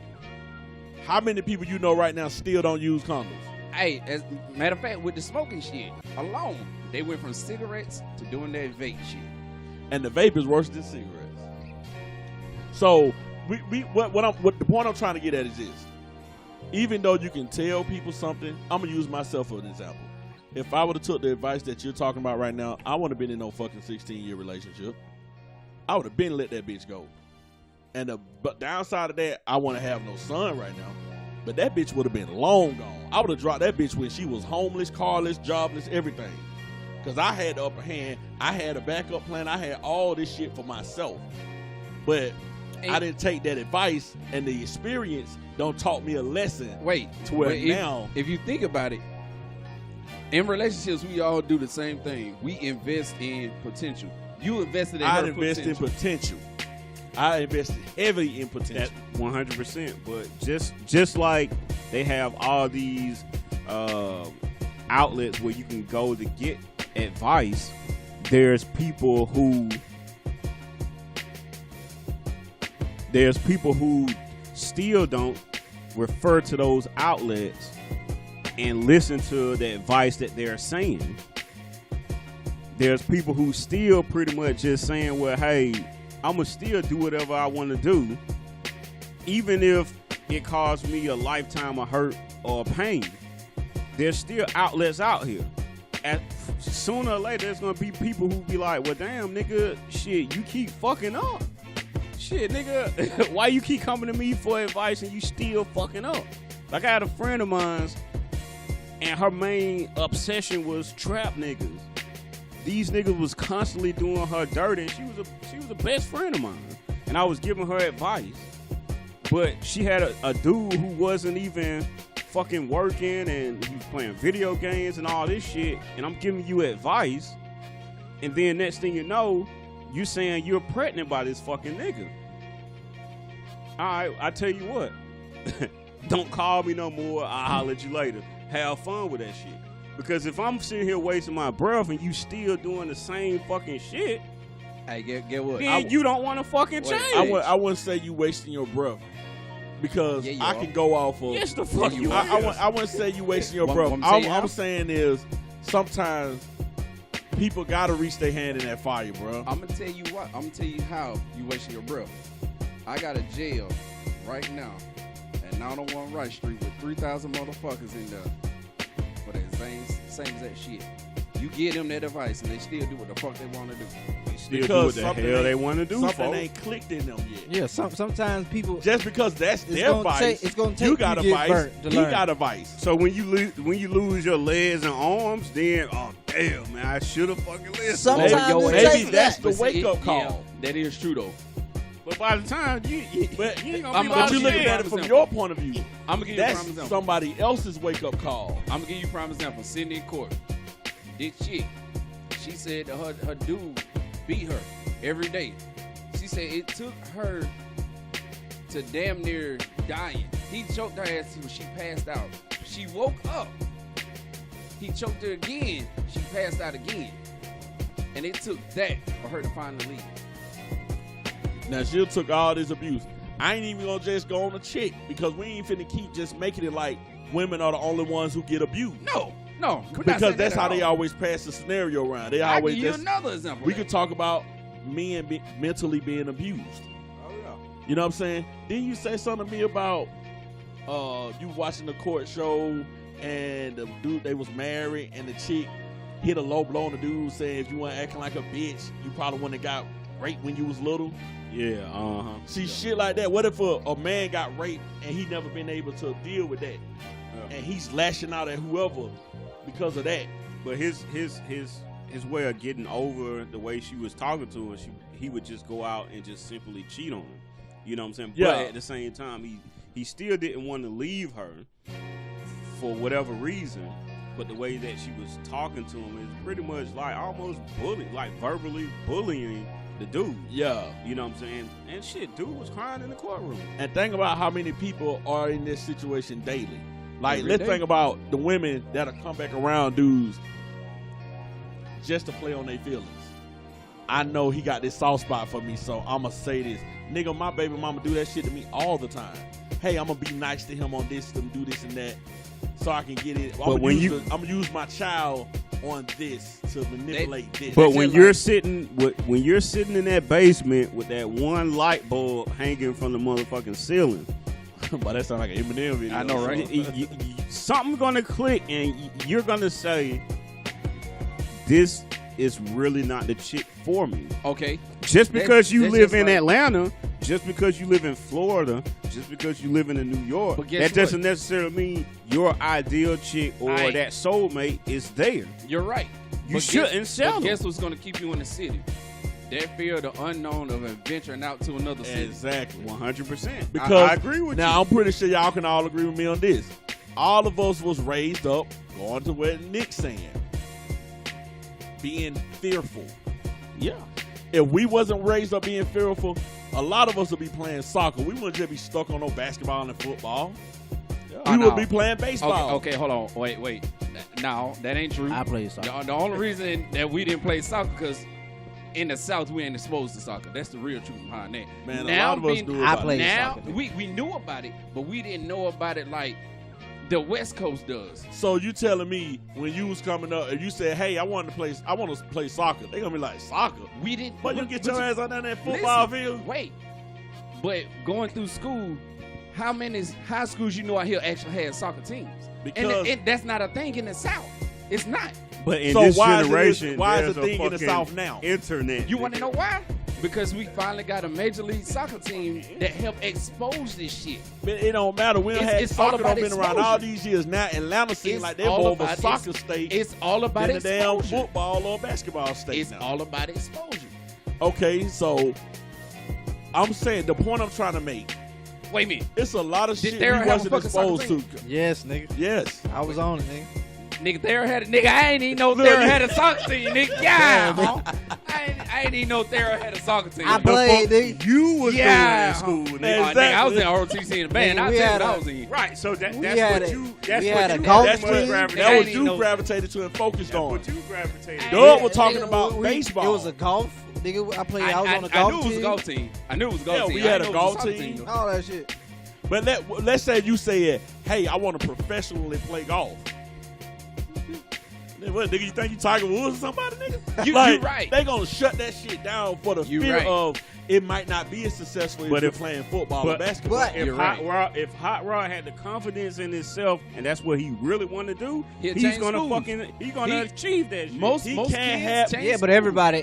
[SPEAKER 1] How many people you know right now still don't use condoms?
[SPEAKER 5] Hey, as a matter of fact, with the smoking shit alone, they went from cigarettes to doing that vape shit.
[SPEAKER 1] And the vape is worse than cigarettes. So what the point I'm trying to get at is this. Even though you can tell people something, I'm gonna use myself as an example. If I would have took the advice that you're talking about right now, I wouldn't have been in no fucking 16-year relationship. I would have been let that bitch go. And the downside of that, I want to have no son right now. But that bitch would have been long gone. I would have dropped that bitch when she was homeless, carless, jobless, everything. Because I had the upper hand. I had a backup plan. I had all this shit for myself. But I didn't take that advice, and the experience don't taught me a lesson.
[SPEAKER 5] Wait,
[SPEAKER 1] to where
[SPEAKER 5] but
[SPEAKER 1] now.
[SPEAKER 5] If you think about it, in relationships, we all do the same thing. We invest in potential. You invested in her
[SPEAKER 1] invest
[SPEAKER 5] potential.
[SPEAKER 1] in potential. I invested heavily in potential.
[SPEAKER 4] That 100%. But just like they have all these outlets where you can go to get advice, there's people who still don't refer to those outlets and listen to the advice that they're saying. There's people who still pretty much just saying, well, hey, I'm going to still do whatever I want to do, even if it caused me a lifetime of hurt or pain. There's still outlets out here. Sooner or later, there's going to be people who be like, well, damn, nigga, shit, you keep fucking up. Shit, nigga, why you keep coming to me for advice and you still fucking up? Like, I had a friend of mine, and her main obsession was trap niggas. These niggas was constantly doing her dirty, and she was a best friend of mine. And I was giving her advice. But she had a dude who wasn't even fucking working, and he was playing video games and all this shit, and I'm giving you advice, and then next thing you know, you saying you're pregnant by this fucking nigga. Alright, I tell you what. Don't call me no more. I'll holler at you later. Have fun with that shit. Because if I'm sitting here wasting my breath and you still doing the same fucking shit,
[SPEAKER 5] hey, get what?
[SPEAKER 4] then you don't want to fucking change.
[SPEAKER 1] I wouldn't say you wasting your breath. Because I can go off of.
[SPEAKER 4] Yes, the fuck you
[SPEAKER 1] I wouldn't say you wasting your breath. I'm saying is sometimes people gotta reach their hand in that fire, bro.
[SPEAKER 5] I'm gonna tell you what. I'm gonna tell you how you wasting your breath. I got a jail right now at 901 Rice Street with 3,000 motherfuckers in there for that same as that shit. You give them that advice and they still do what the fuck they want to do.
[SPEAKER 4] Still do what the hell they want to do.
[SPEAKER 1] Something ain't clicked in them yet.
[SPEAKER 3] Yeah, sometimes people
[SPEAKER 1] just because that's their vice.
[SPEAKER 3] It's gonna take
[SPEAKER 1] you got
[SPEAKER 3] you
[SPEAKER 1] a vice. He got a vice.
[SPEAKER 4] So when you lose your legs and arms, then oh damn man, I should have fucking listened.
[SPEAKER 3] Sometimes
[SPEAKER 1] maybe that's the wake up call.
[SPEAKER 5] Yeah, that is true though.
[SPEAKER 4] But by the time you ain't gonna be
[SPEAKER 1] but you looking at it from your point of view.
[SPEAKER 5] I'm gonna give you a prime
[SPEAKER 1] that's
[SPEAKER 5] example.
[SPEAKER 1] somebody else's wake up call.
[SPEAKER 5] I'm gonna give you a prime example. Sitting in court, this chick, she said that her dude beat her every day. She said it took her to damn near dying. He choked her ass till she passed out. She woke up. He choked her again. She passed out again. And it took that for her to finally leave.
[SPEAKER 1] Now she took all this abuse. I ain't even gonna just go on a chick because we ain't finna keep just making it like women are the only ones who get abused.
[SPEAKER 5] No. No, we're not
[SPEAKER 1] because
[SPEAKER 5] saying
[SPEAKER 1] that's
[SPEAKER 5] that
[SPEAKER 1] how
[SPEAKER 5] at
[SPEAKER 1] they
[SPEAKER 5] all.
[SPEAKER 1] always pass the scenario around. They
[SPEAKER 5] I'll
[SPEAKER 1] always
[SPEAKER 5] give you
[SPEAKER 1] just,
[SPEAKER 5] another example.
[SPEAKER 1] we
[SPEAKER 5] of
[SPEAKER 1] could
[SPEAKER 5] that.
[SPEAKER 1] talk about men mentally being abused.
[SPEAKER 4] Oh yeah.
[SPEAKER 1] You know what I'm saying? Didn't you say something to me about you watching the court show and the dude, they was married and the chick hit a low blow on the dude saying if you weren't acting like a bitch, you probably wouldn't have got raped when you was little.
[SPEAKER 4] Yeah. Uh huh.
[SPEAKER 1] See, shit like that. What if a man got raped and he never been able to deal with that? And he's lashing out at whoever because of that.
[SPEAKER 4] But his way of getting over the way she was talking to her, he would just go out and just simply cheat on her. You know what I'm saying?
[SPEAKER 1] Yeah.
[SPEAKER 4] But at the same time, he still didn't want to leave her for whatever reason. But the way that she was talking to him is pretty much like almost bullying, like verbally bullying the dude.
[SPEAKER 1] Yeah.
[SPEAKER 4] You know what I'm saying? And shit, dude was crying in the courtroom.
[SPEAKER 1] And think about how many people are in this situation daily. Like,
[SPEAKER 5] Every
[SPEAKER 1] let's
[SPEAKER 5] day.
[SPEAKER 1] think about the women that'll come back around dudes just to play on their feelings. I know he got this soft spot for me, so I'ma say this. Nigga, my baby mama do that shit to me all the time. Hey, I'ma be nice to him on this, to do this and that, so I can get it. I'm gonna use my child on this to manipulate this.
[SPEAKER 4] But when you're sitting in that basement with that one light bulb hanging from the motherfucking ceiling,
[SPEAKER 1] but that sounds like an Eminem video.
[SPEAKER 5] I know, right?
[SPEAKER 4] something's gonna click, and you're gonna say, "This is really not the chick for me."
[SPEAKER 5] Okay.
[SPEAKER 4] Just because you
[SPEAKER 5] That's
[SPEAKER 4] live
[SPEAKER 5] just
[SPEAKER 4] in
[SPEAKER 5] like-
[SPEAKER 4] Atlanta, just because you live in Florida, just because you live in New York,
[SPEAKER 5] But guess
[SPEAKER 4] that
[SPEAKER 5] what?
[SPEAKER 4] doesn't necessarily mean your ideal chick or
[SPEAKER 5] Aight.
[SPEAKER 4] that soulmate is there.
[SPEAKER 5] You're right.
[SPEAKER 4] You
[SPEAKER 5] But
[SPEAKER 4] shouldn't
[SPEAKER 5] guess,
[SPEAKER 4] settle.
[SPEAKER 5] But guess what's going to keep you in the city? That fear of the unknown of venturing out to another city.
[SPEAKER 1] Exactly.
[SPEAKER 4] 100%.
[SPEAKER 1] Because
[SPEAKER 4] I agree with
[SPEAKER 1] now
[SPEAKER 4] you.
[SPEAKER 1] I'm pretty sure y'all can all agree with me on this. All of us was raised up going to what Nick's saying, being fearful.
[SPEAKER 4] Yeah.
[SPEAKER 1] If we wasn't raised up being fearful, a lot of us would be playing soccer. We wouldn't just be stuck on no basketball and football. We would be playing baseball.
[SPEAKER 5] Okay, hold on. Wait. No, that ain't true.
[SPEAKER 3] I play soccer.
[SPEAKER 5] The only reason that we didn't play soccer because in the South we ain't exposed to soccer. That's the real truth behind that.
[SPEAKER 1] Man,
[SPEAKER 5] now
[SPEAKER 1] a lot of us
[SPEAKER 5] being-
[SPEAKER 1] knew
[SPEAKER 3] I
[SPEAKER 1] about
[SPEAKER 3] played
[SPEAKER 1] it.
[SPEAKER 5] Now
[SPEAKER 3] soccer.
[SPEAKER 5] we knew about it, but we didn't know about it like the West Coast does.
[SPEAKER 1] So you telling me when you was coming up, if you said, "Hey, I want to play soccer," they gonna be like, "Soccer?
[SPEAKER 5] We didn't.
[SPEAKER 1] But you
[SPEAKER 5] but-
[SPEAKER 1] get
[SPEAKER 5] but
[SPEAKER 1] your ass out there in that football
[SPEAKER 5] listen,
[SPEAKER 1] field."
[SPEAKER 5] Wait, but going through school, how many high schools you know out here actually had soccer teams?
[SPEAKER 1] Because
[SPEAKER 5] and that's not a thing in the South. It's not.
[SPEAKER 4] But in
[SPEAKER 1] So
[SPEAKER 4] this
[SPEAKER 1] why is it-
[SPEAKER 4] generation,
[SPEAKER 1] why is
[SPEAKER 4] there's
[SPEAKER 1] the thing in the
[SPEAKER 4] fucking
[SPEAKER 1] South now?
[SPEAKER 4] Internet.
[SPEAKER 5] You want to know why? Because we finally got a major league soccer team that helped expose this shit.
[SPEAKER 1] Man, it don't matter. We done
[SPEAKER 5] It's-
[SPEAKER 1] had
[SPEAKER 5] it's all
[SPEAKER 1] soccer
[SPEAKER 5] about
[SPEAKER 1] done been around
[SPEAKER 5] exposure.
[SPEAKER 1] all these years. Now Atlanta seems
[SPEAKER 5] It's
[SPEAKER 1] like they're
[SPEAKER 5] all
[SPEAKER 1] more of a
[SPEAKER 5] about
[SPEAKER 1] soccer state
[SPEAKER 5] It's all about
[SPEAKER 1] than a damn
[SPEAKER 5] exposure.
[SPEAKER 1] football or basketball state
[SPEAKER 5] It's
[SPEAKER 1] now.
[SPEAKER 5] all about exposure.
[SPEAKER 1] Okay, so I'm saying the point I'm trying to make,
[SPEAKER 5] Wait a minute.
[SPEAKER 1] it's a lot of
[SPEAKER 5] Did
[SPEAKER 1] shit
[SPEAKER 5] Darren
[SPEAKER 1] we
[SPEAKER 5] have a
[SPEAKER 1] wasn't
[SPEAKER 5] fucking
[SPEAKER 1] exposed
[SPEAKER 5] soccer
[SPEAKER 1] to.
[SPEAKER 3] Yes, nigga.
[SPEAKER 1] Yes.
[SPEAKER 3] I was on it, nigga.
[SPEAKER 5] Nigga, Thayer had a nigga. I ain't even know Thayer had a soccer team, nigga. Yeah, huh? I ain't even know Thayer had a soccer team.
[SPEAKER 3] I played, nigga.
[SPEAKER 4] You was
[SPEAKER 5] Yeah.
[SPEAKER 4] doing in school,
[SPEAKER 1] Man,
[SPEAKER 4] nigga.
[SPEAKER 5] Oh, nigga, I was in ROTC in the band.
[SPEAKER 3] Nigga,
[SPEAKER 5] I'll
[SPEAKER 3] we
[SPEAKER 5] tell you
[SPEAKER 3] had
[SPEAKER 5] what I
[SPEAKER 3] a-
[SPEAKER 5] was in.
[SPEAKER 4] Right, so that's
[SPEAKER 3] We had
[SPEAKER 4] what
[SPEAKER 3] a-
[SPEAKER 4] you that's
[SPEAKER 3] we
[SPEAKER 4] what
[SPEAKER 3] had a
[SPEAKER 4] you
[SPEAKER 3] golf
[SPEAKER 1] That's
[SPEAKER 3] team.
[SPEAKER 1] what,
[SPEAKER 3] Nigga,
[SPEAKER 1] that
[SPEAKER 5] I
[SPEAKER 1] was
[SPEAKER 5] ain't
[SPEAKER 1] you
[SPEAKER 5] know-
[SPEAKER 1] gravitated to and focused on.
[SPEAKER 4] what you gravitated.
[SPEAKER 1] Doug was talking
[SPEAKER 3] Nigga,
[SPEAKER 1] about baseball.
[SPEAKER 3] It was a golf. Nigga, I played. I was on a
[SPEAKER 5] I
[SPEAKER 3] golf
[SPEAKER 5] knew it was
[SPEAKER 3] team.
[SPEAKER 5] a golf team. I knew it was a golf
[SPEAKER 1] Yeah,
[SPEAKER 5] team.
[SPEAKER 1] we
[SPEAKER 5] I
[SPEAKER 1] had
[SPEAKER 5] didn't
[SPEAKER 1] a
[SPEAKER 5] know it was
[SPEAKER 1] golf
[SPEAKER 5] soccer
[SPEAKER 1] team.
[SPEAKER 3] All that shit.
[SPEAKER 1] But let's say you said, "Hey, I want to professionally play golf." Then what, nigga? You think you Tiger Woods or somebody, nigga?
[SPEAKER 5] You
[SPEAKER 1] Like,
[SPEAKER 5] right.
[SPEAKER 1] They gonna shut that shit down for the
[SPEAKER 5] You
[SPEAKER 1] fear
[SPEAKER 5] right.
[SPEAKER 1] of it might not be as successful
[SPEAKER 4] But
[SPEAKER 1] if you're
[SPEAKER 4] if-
[SPEAKER 1] playing football or
[SPEAKER 4] but-
[SPEAKER 1] basketball.
[SPEAKER 3] but-
[SPEAKER 4] If
[SPEAKER 5] You're
[SPEAKER 4] Hot
[SPEAKER 5] right.
[SPEAKER 4] Rod, if Hot Rod had the confidence in himself, and that's what he really want to do,
[SPEAKER 5] He'll
[SPEAKER 4] he's
[SPEAKER 5] change
[SPEAKER 4] gonna
[SPEAKER 5] schools.
[SPEAKER 4] he's gonna
[SPEAKER 5] He-
[SPEAKER 4] achieve that shit.
[SPEAKER 5] Most
[SPEAKER 1] He
[SPEAKER 5] most
[SPEAKER 1] can't
[SPEAKER 5] kids
[SPEAKER 1] have-
[SPEAKER 5] change
[SPEAKER 3] Yeah, but
[SPEAKER 5] schools.
[SPEAKER 3] everybody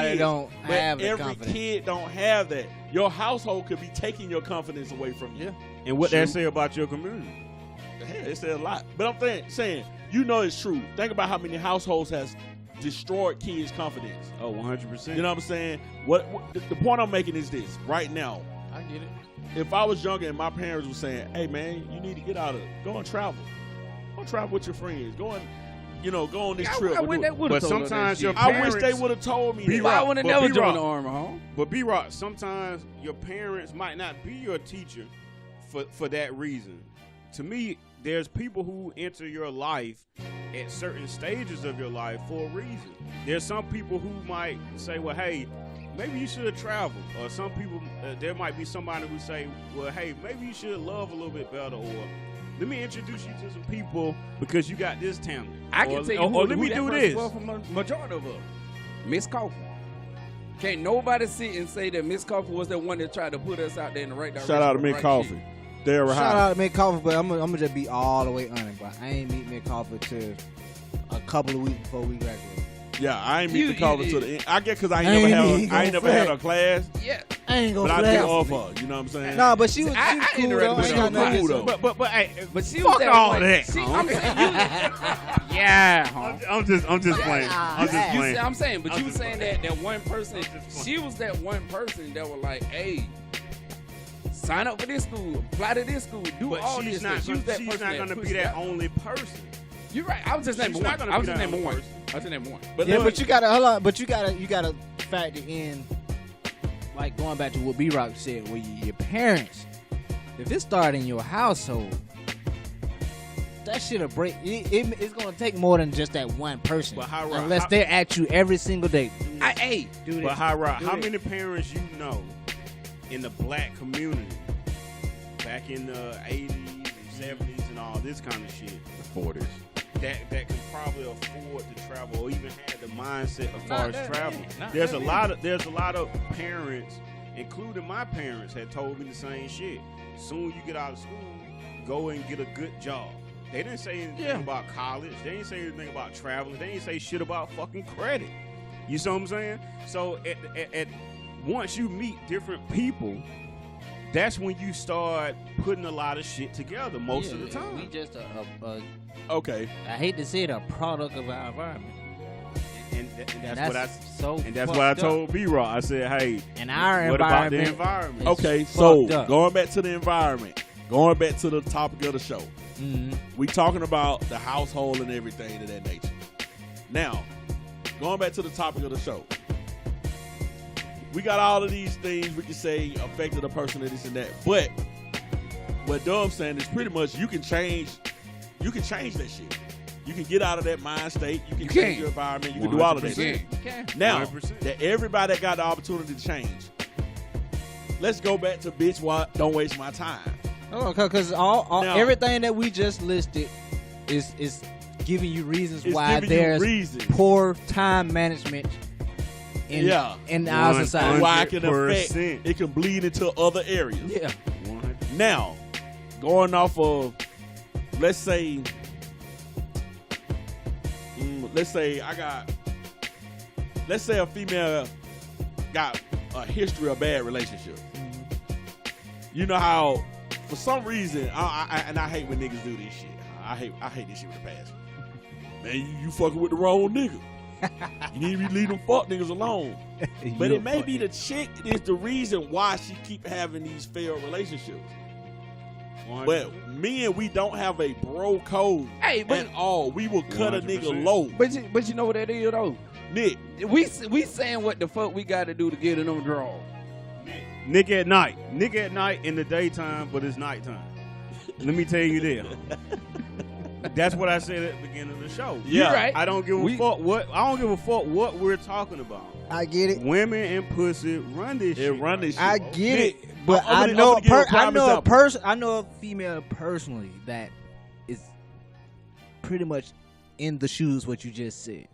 [SPEAKER 1] Most
[SPEAKER 3] don't
[SPEAKER 1] but
[SPEAKER 3] have the
[SPEAKER 1] every
[SPEAKER 3] confidence.
[SPEAKER 1] kid don't have that. Your household could be taking your confidence away from you.
[SPEAKER 4] and what
[SPEAKER 1] True.
[SPEAKER 4] that say about your community?
[SPEAKER 1] Hell, it said a lot. But I'm saying, you know it's true. Think about how many households has destroyed kids' confidence.
[SPEAKER 4] Oh, 100%.
[SPEAKER 1] You know what I'm saying? What the point I'm making is this right now.
[SPEAKER 3] I get it.
[SPEAKER 1] If I was younger and my parents were saying, "Hey man, you need to get out of go and travel. Go travel with your friends. Go and go on this trip."
[SPEAKER 5] I
[SPEAKER 1] or
[SPEAKER 5] went
[SPEAKER 1] do it."
[SPEAKER 5] that would've
[SPEAKER 4] But
[SPEAKER 5] told her
[SPEAKER 4] sometimes
[SPEAKER 5] that
[SPEAKER 4] your
[SPEAKER 5] shit.
[SPEAKER 1] I wish they
[SPEAKER 4] parents-
[SPEAKER 1] would have told me
[SPEAKER 4] Be
[SPEAKER 1] that.
[SPEAKER 4] right.
[SPEAKER 5] I would have
[SPEAKER 4] But
[SPEAKER 5] never
[SPEAKER 4] be
[SPEAKER 5] joined
[SPEAKER 4] right.
[SPEAKER 5] the Army, huh?
[SPEAKER 4] But B-Rock, sometimes your parents might not be your teacher for that reason. To me, there's people who enter your life at certain stages of your life for a reason. There's some people who might say, well, hey, maybe you should travel. Or some people, there might be somebody who say, well, hey, maybe you should love a little bit better. Or let me introduce you to some people because you got this talent.
[SPEAKER 5] I can tell you
[SPEAKER 4] or
[SPEAKER 5] who
[SPEAKER 4] let me
[SPEAKER 5] that
[SPEAKER 4] do
[SPEAKER 5] person
[SPEAKER 4] this.
[SPEAKER 5] was for majority of us. Miss Coffee. Can't nobody sit and say that Miss Coffee was the one that tried to put us out there in the right direction.
[SPEAKER 1] Shout out to
[SPEAKER 5] for the
[SPEAKER 1] Mick
[SPEAKER 5] right
[SPEAKER 1] Coffee.
[SPEAKER 5] shit.
[SPEAKER 1] There,
[SPEAKER 3] Shout out to Mick Coffee, but I'm gonna just be all the way honest, bro. I ain't meet Mick Coffee till a couple of weeks before we graduated.
[SPEAKER 1] Yeah, I ain't meet
[SPEAKER 5] You-
[SPEAKER 1] the Coffee
[SPEAKER 5] you-
[SPEAKER 1] to the end. I guess because I
[SPEAKER 3] ain't
[SPEAKER 1] ain't
[SPEAKER 3] even
[SPEAKER 1] never had a class,
[SPEAKER 5] Yeah.
[SPEAKER 3] I ain't
[SPEAKER 1] but
[SPEAKER 3] gonna
[SPEAKER 1] I did
[SPEAKER 3] flex.
[SPEAKER 1] off her. You know what I'm saying?
[SPEAKER 3] No, but she was
[SPEAKER 5] I
[SPEAKER 3] cool
[SPEAKER 5] interacted
[SPEAKER 3] though.
[SPEAKER 5] with
[SPEAKER 3] She
[SPEAKER 5] her.
[SPEAKER 3] got nothing
[SPEAKER 1] Cool
[SPEAKER 3] to
[SPEAKER 1] though.
[SPEAKER 3] say.
[SPEAKER 4] But hey,
[SPEAKER 5] But she
[SPEAKER 4] fuck
[SPEAKER 5] was that
[SPEAKER 4] all
[SPEAKER 5] one.
[SPEAKER 4] that.
[SPEAKER 5] See,
[SPEAKER 4] huh?
[SPEAKER 5] I'm saying
[SPEAKER 3] Yeah, huh?
[SPEAKER 4] I'm just playing. I'm just
[SPEAKER 5] you
[SPEAKER 4] playing.
[SPEAKER 5] see, I'm saying, but
[SPEAKER 4] I'm
[SPEAKER 5] you were
[SPEAKER 4] just
[SPEAKER 5] saying
[SPEAKER 4] playing.
[SPEAKER 5] that one person. She was that one person that was like, "Hey, sign up for this school, apply to this school, do
[SPEAKER 4] But
[SPEAKER 5] all
[SPEAKER 4] she's
[SPEAKER 5] this."
[SPEAKER 4] not.
[SPEAKER 5] She was that
[SPEAKER 4] She's
[SPEAKER 5] person
[SPEAKER 4] not
[SPEAKER 5] that
[SPEAKER 4] going to
[SPEAKER 5] pushed
[SPEAKER 4] be that
[SPEAKER 5] out.
[SPEAKER 4] only person.
[SPEAKER 5] You're right. I was just
[SPEAKER 4] She's
[SPEAKER 5] naming
[SPEAKER 4] not
[SPEAKER 5] one.
[SPEAKER 4] gonna
[SPEAKER 5] I was
[SPEAKER 4] be
[SPEAKER 5] just
[SPEAKER 4] that
[SPEAKER 5] naming
[SPEAKER 4] only
[SPEAKER 5] one.
[SPEAKER 4] person.
[SPEAKER 5] I was just naming one.
[SPEAKER 1] But
[SPEAKER 3] Yeah,
[SPEAKER 1] look,
[SPEAKER 3] but you gotta hold on. But you gotta factor in, like going back to what B Rock said, where your parents, if it started in your household, that shit'll break. It's gonna take more than just that one person,
[SPEAKER 4] But how-
[SPEAKER 3] unless
[SPEAKER 4] how-
[SPEAKER 3] they're at you every single day.
[SPEAKER 5] Hey,
[SPEAKER 3] Do this.
[SPEAKER 4] But how
[SPEAKER 3] Do
[SPEAKER 4] many parents you know in the black community back in the 80s and 70s and all this kind of shit
[SPEAKER 2] 40s.
[SPEAKER 4] that can probably afford to travel or even had the mindset as far
[SPEAKER 5] Not
[SPEAKER 4] as
[SPEAKER 5] that
[SPEAKER 4] travel?
[SPEAKER 5] many. Not
[SPEAKER 4] There's
[SPEAKER 5] that
[SPEAKER 4] a
[SPEAKER 5] many.
[SPEAKER 4] lot of parents, including my parents, had told me the same shit. Soon you get out of school, go and get a good job. They didn't say anything about college. They didn't say anything about traveling. They didn't say shit about fucking credit. You see what I'm saying? So at once you meet different people, that's when you start putting a lot of shit together most of the
[SPEAKER 3] We
[SPEAKER 4] time.
[SPEAKER 3] just
[SPEAKER 1] okay.
[SPEAKER 3] I hate to say it, a product of our environment.
[SPEAKER 4] And that's what I told B-Rock. I said, hey,
[SPEAKER 3] And our
[SPEAKER 4] what about the
[SPEAKER 3] environment.
[SPEAKER 4] environment?
[SPEAKER 1] Okay,
[SPEAKER 3] It's
[SPEAKER 1] so
[SPEAKER 3] fucked up.
[SPEAKER 1] going back to the environment, going back to the topic of the show,
[SPEAKER 3] Mhm.
[SPEAKER 1] we talking about the household and everything of that nature. Now, going back to the topic of the show, we got all of these things we can say affected a person and this and that, but what Dove's saying is pretty much you can change that shit. You can get out of that mind state. You can
[SPEAKER 5] You
[SPEAKER 1] change
[SPEAKER 5] can.
[SPEAKER 1] your environment. You can do all of that
[SPEAKER 4] 100%.
[SPEAKER 1] shit.
[SPEAKER 5] Okay.
[SPEAKER 1] Now
[SPEAKER 4] 100%.
[SPEAKER 1] that everybody got the opportunity to change, let's go back to bitch. What? Don't waste my time.
[SPEAKER 3] Because all
[SPEAKER 1] Now-
[SPEAKER 3] everything that we just listed is giving you reasons
[SPEAKER 1] It's
[SPEAKER 3] why
[SPEAKER 1] giving you
[SPEAKER 3] there's
[SPEAKER 1] reasons.
[SPEAKER 3] poor time management in our society.
[SPEAKER 1] Why it can affect
[SPEAKER 4] 100%.
[SPEAKER 1] it can bleed into other areas.
[SPEAKER 3] Yeah.
[SPEAKER 4] 100%.
[SPEAKER 1] Now, going off of let's say a female got a history of bad relationships. You know how for some reason I hate when niggas do this shit. I hate this shit with a passion. Man, you fucking with the wrong nigga. You need to be leaving fuck niggas alone. But it may be the chick is the reason why she keep having these failed relationships. But men, we don't have a bro code
[SPEAKER 5] Hey, but
[SPEAKER 1] at all. We will cut a
[SPEAKER 4] 100%.
[SPEAKER 1] nigga low.
[SPEAKER 5] but you know what that is though.
[SPEAKER 1] Nick,
[SPEAKER 5] We saying what the fuck we got to do to get in them draws.
[SPEAKER 4] Nick at night. Nick at night in the daytime, but it's nighttime. Let me tell you this. That's what I said at the beginning of the show.
[SPEAKER 1] Yeah.
[SPEAKER 5] You right.
[SPEAKER 4] I don't give a fuck what we're talking about.
[SPEAKER 3] I get it.
[SPEAKER 4] Women and pussy run this
[SPEAKER 1] it
[SPEAKER 4] shit.
[SPEAKER 1] run this shit.
[SPEAKER 3] I get
[SPEAKER 1] Nick,
[SPEAKER 3] it. But
[SPEAKER 1] I'm
[SPEAKER 3] I
[SPEAKER 1] gonna
[SPEAKER 3] know
[SPEAKER 1] give you a prime example.
[SPEAKER 3] I know a female personally that is pretty much in the shoes what you just said.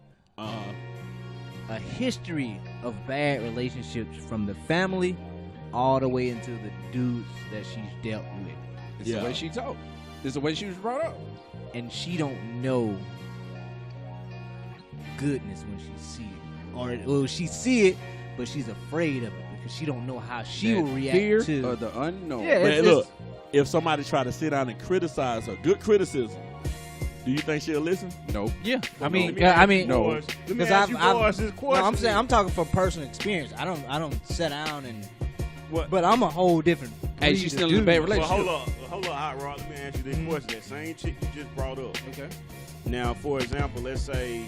[SPEAKER 3] A history of bad relationships from the family all the way into the dudes that she's dealt with.
[SPEAKER 5] It's
[SPEAKER 1] Yeah.
[SPEAKER 5] the way she talk. It's the way she was brought up.
[SPEAKER 3] And she don't know goodness when she see it. Or she see it, but she's afraid of it because she don't know how she will react
[SPEAKER 5] fear
[SPEAKER 3] to
[SPEAKER 5] of the unknown.
[SPEAKER 3] Yeah,
[SPEAKER 1] Man,
[SPEAKER 3] it's-
[SPEAKER 1] look, if somebody try to sit down and criticize her, good criticism, do you think she'll listen?
[SPEAKER 5] Nope.
[SPEAKER 3] Yeah, I
[SPEAKER 4] Let
[SPEAKER 3] mean,
[SPEAKER 4] me ask you
[SPEAKER 5] no.
[SPEAKER 4] boys- Let me
[SPEAKER 3] 'cause
[SPEAKER 4] ask you boys this
[SPEAKER 3] no,
[SPEAKER 4] question.
[SPEAKER 3] I'm saying I'm talking from personal experience. I don't sit down and,
[SPEAKER 4] What?
[SPEAKER 3] but I'm a whole different.
[SPEAKER 5] Hey,
[SPEAKER 3] breed
[SPEAKER 5] she's
[SPEAKER 3] of
[SPEAKER 5] still in a
[SPEAKER 3] dude.
[SPEAKER 5] bad
[SPEAKER 4] Well,
[SPEAKER 5] relationship.
[SPEAKER 4] hold up, Hot Rod. Let me ask you this question. That same chick you just brought up.
[SPEAKER 5] Okay.
[SPEAKER 4] Now, for example, let's say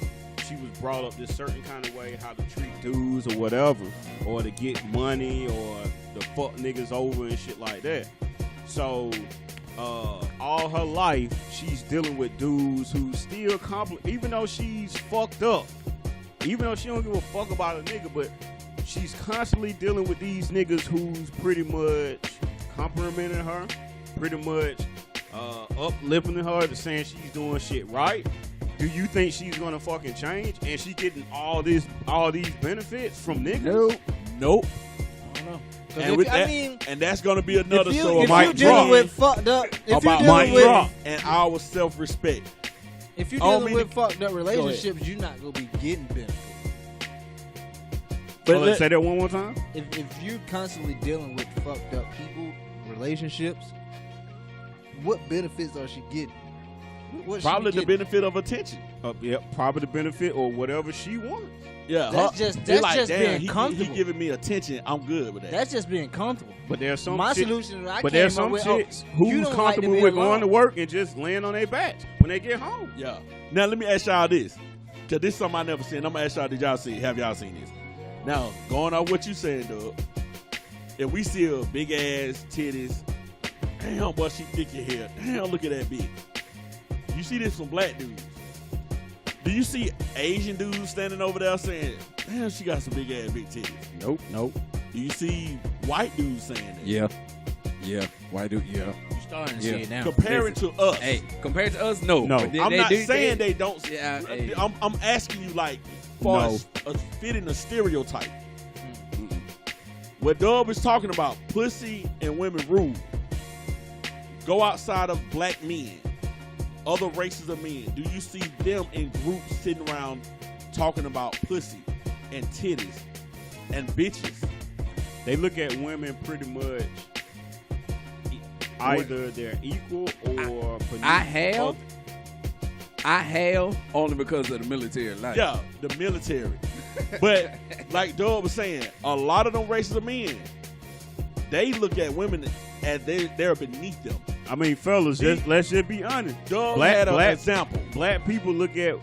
[SPEAKER 4] she was brought up this certain kind of way, how to treat dudes or whatever, or to get money or to fuck niggas over and shit like that. So, all her life, she's dealing with dudes who still even though she's fucked up, even though she don't give a fuck about a nigga, but she's constantly dealing with these niggas who's pretty much complimenting her, pretty much uplifting her, to saying she's doing shit right, do you think she's gonna fucking change? And she getting all these benefits from niggas?
[SPEAKER 1] Nope.
[SPEAKER 3] I don't know. 'Cause
[SPEAKER 1] And
[SPEAKER 3] if-
[SPEAKER 1] with
[SPEAKER 3] I
[SPEAKER 1] that,
[SPEAKER 3] mean,
[SPEAKER 1] and that's gonna be another
[SPEAKER 3] if
[SPEAKER 1] show
[SPEAKER 3] you
[SPEAKER 1] about
[SPEAKER 3] dealing with fucked up, if you
[SPEAKER 1] about
[SPEAKER 3] dealing with
[SPEAKER 1] money and our self-respect.
[SPEAKER 3] if you
[SPEAKER 1] I don't
[SPEAKER 3] dealing
[SPEAKER 1] mean
[SPEAKER 3] with fucked up relationships, you're not gonna be getting benefits.
[SPEAKER 1] But
[SPEAKER 4] Let's say that one more time.
[SPEAKER 3] If you're constantly dealing with fucked up people, relationships, what benefits are she getting? What she
[SPEAKER 1] probably
[SPEAKER 3] be
[SPEAKER 1] the
[SPEAKER 3] getting?
[SPEAKER 1] benefit of attention.
[SPEAKER 4] Yeah, probably the benefit or whatever she wants.
[SPEAKER 1] Yeah,
[SPEAKER 3] That's just
[SPEAKER 1] they're
[SPEAKER 3] being
[SPEAKER 1] he
[SPEAKER 3] comfortable.
[SPEAKER 1] giving me attention. I'm good with that.
[SPEAKER 3] That's just being comfortable.
[SPEAKER 4] But there's some
[SPEAKER 3] My
[SPEAKER 4] shit,
[SPEAKER 3] solution, I
[SPEAKER 4] but
[SPEAKER 3] came
[SPEAKER 4] there's
[SPEAKER 3] up
[SPEAKER 4] some
[SPEAKER 3] with,
[SPEAKER 4] chicks
[SPEAKER 3] you
[SPEAKER 4] who's
[SPEAKER 3] don't like to
[SPEAKER 4] comfortable
[SPEAKER 3] be
[SPEAKER 4] with
[SPEAKER 3] alone.
[SPEAKER 4] going to work and just laying on their backs when they get home.
[SPEAKER 1] Yeah. Now let me ask y'all this, cause this is something I never seen. I'm gonna ask y'all, did y'all see? Have y'all seen this? Now, going on what you saying, Doug. If we see a big ass titties, damn, boy, she thick your hair. Damn, look at that bitch. You see this from black dudes. Do you see Asian dudes standing over there saying, damn, she got some big ass big titties?
[SPEAKER 2] Nope.
[SPEAKER 1] Do you see white dudes saying that?
[SPEAKER 2] Yeah. Why do? Yeah.
[SPEAKER 3] You starting to
[SPEAKER 2] Yeah.
[SPEAKER 3] see it now.
[SPEAKER 1] Comparing to us.
[SPEAKER 5] Hey, compared to us, no.
[SPEAKER 4] No.
[SPEAKER 5] But they-
[SPEAKER 1] I'm
[SPEAKER 5] they
[SPEAKER 1] not
[SPEAKER 5] do-
[SPEAKER 1] saying they don't.
[SPEAKER 5] Yeah, hey.
[SPEAKER 1] I'm asking you, like, far
[SPEAKER 4] No.
[SPEAKER 1] as fitting a stereotype. What Dub is talking about, pussy and women rule. Go outside of black men, other races of men. Do you see them in groups sitting around talking about pussy and titties and bitches?
[SPEAKER 4] They look at women pretty much either they're equal or beneath.
[SPEAKER 5] I have only because of the military life.
[SPEAKER 1] Yeah, the military. But like Dub was saying, a lot of them races of men, they look at women as they're beneath them.
[SPEAKER 4] I mean, fellas, let's just be honest.
[SPEAKER 1] Dub had an
[SPEAKER 4] black
[SPEAKER 1] example.
[SPEAKER 4] Black people look at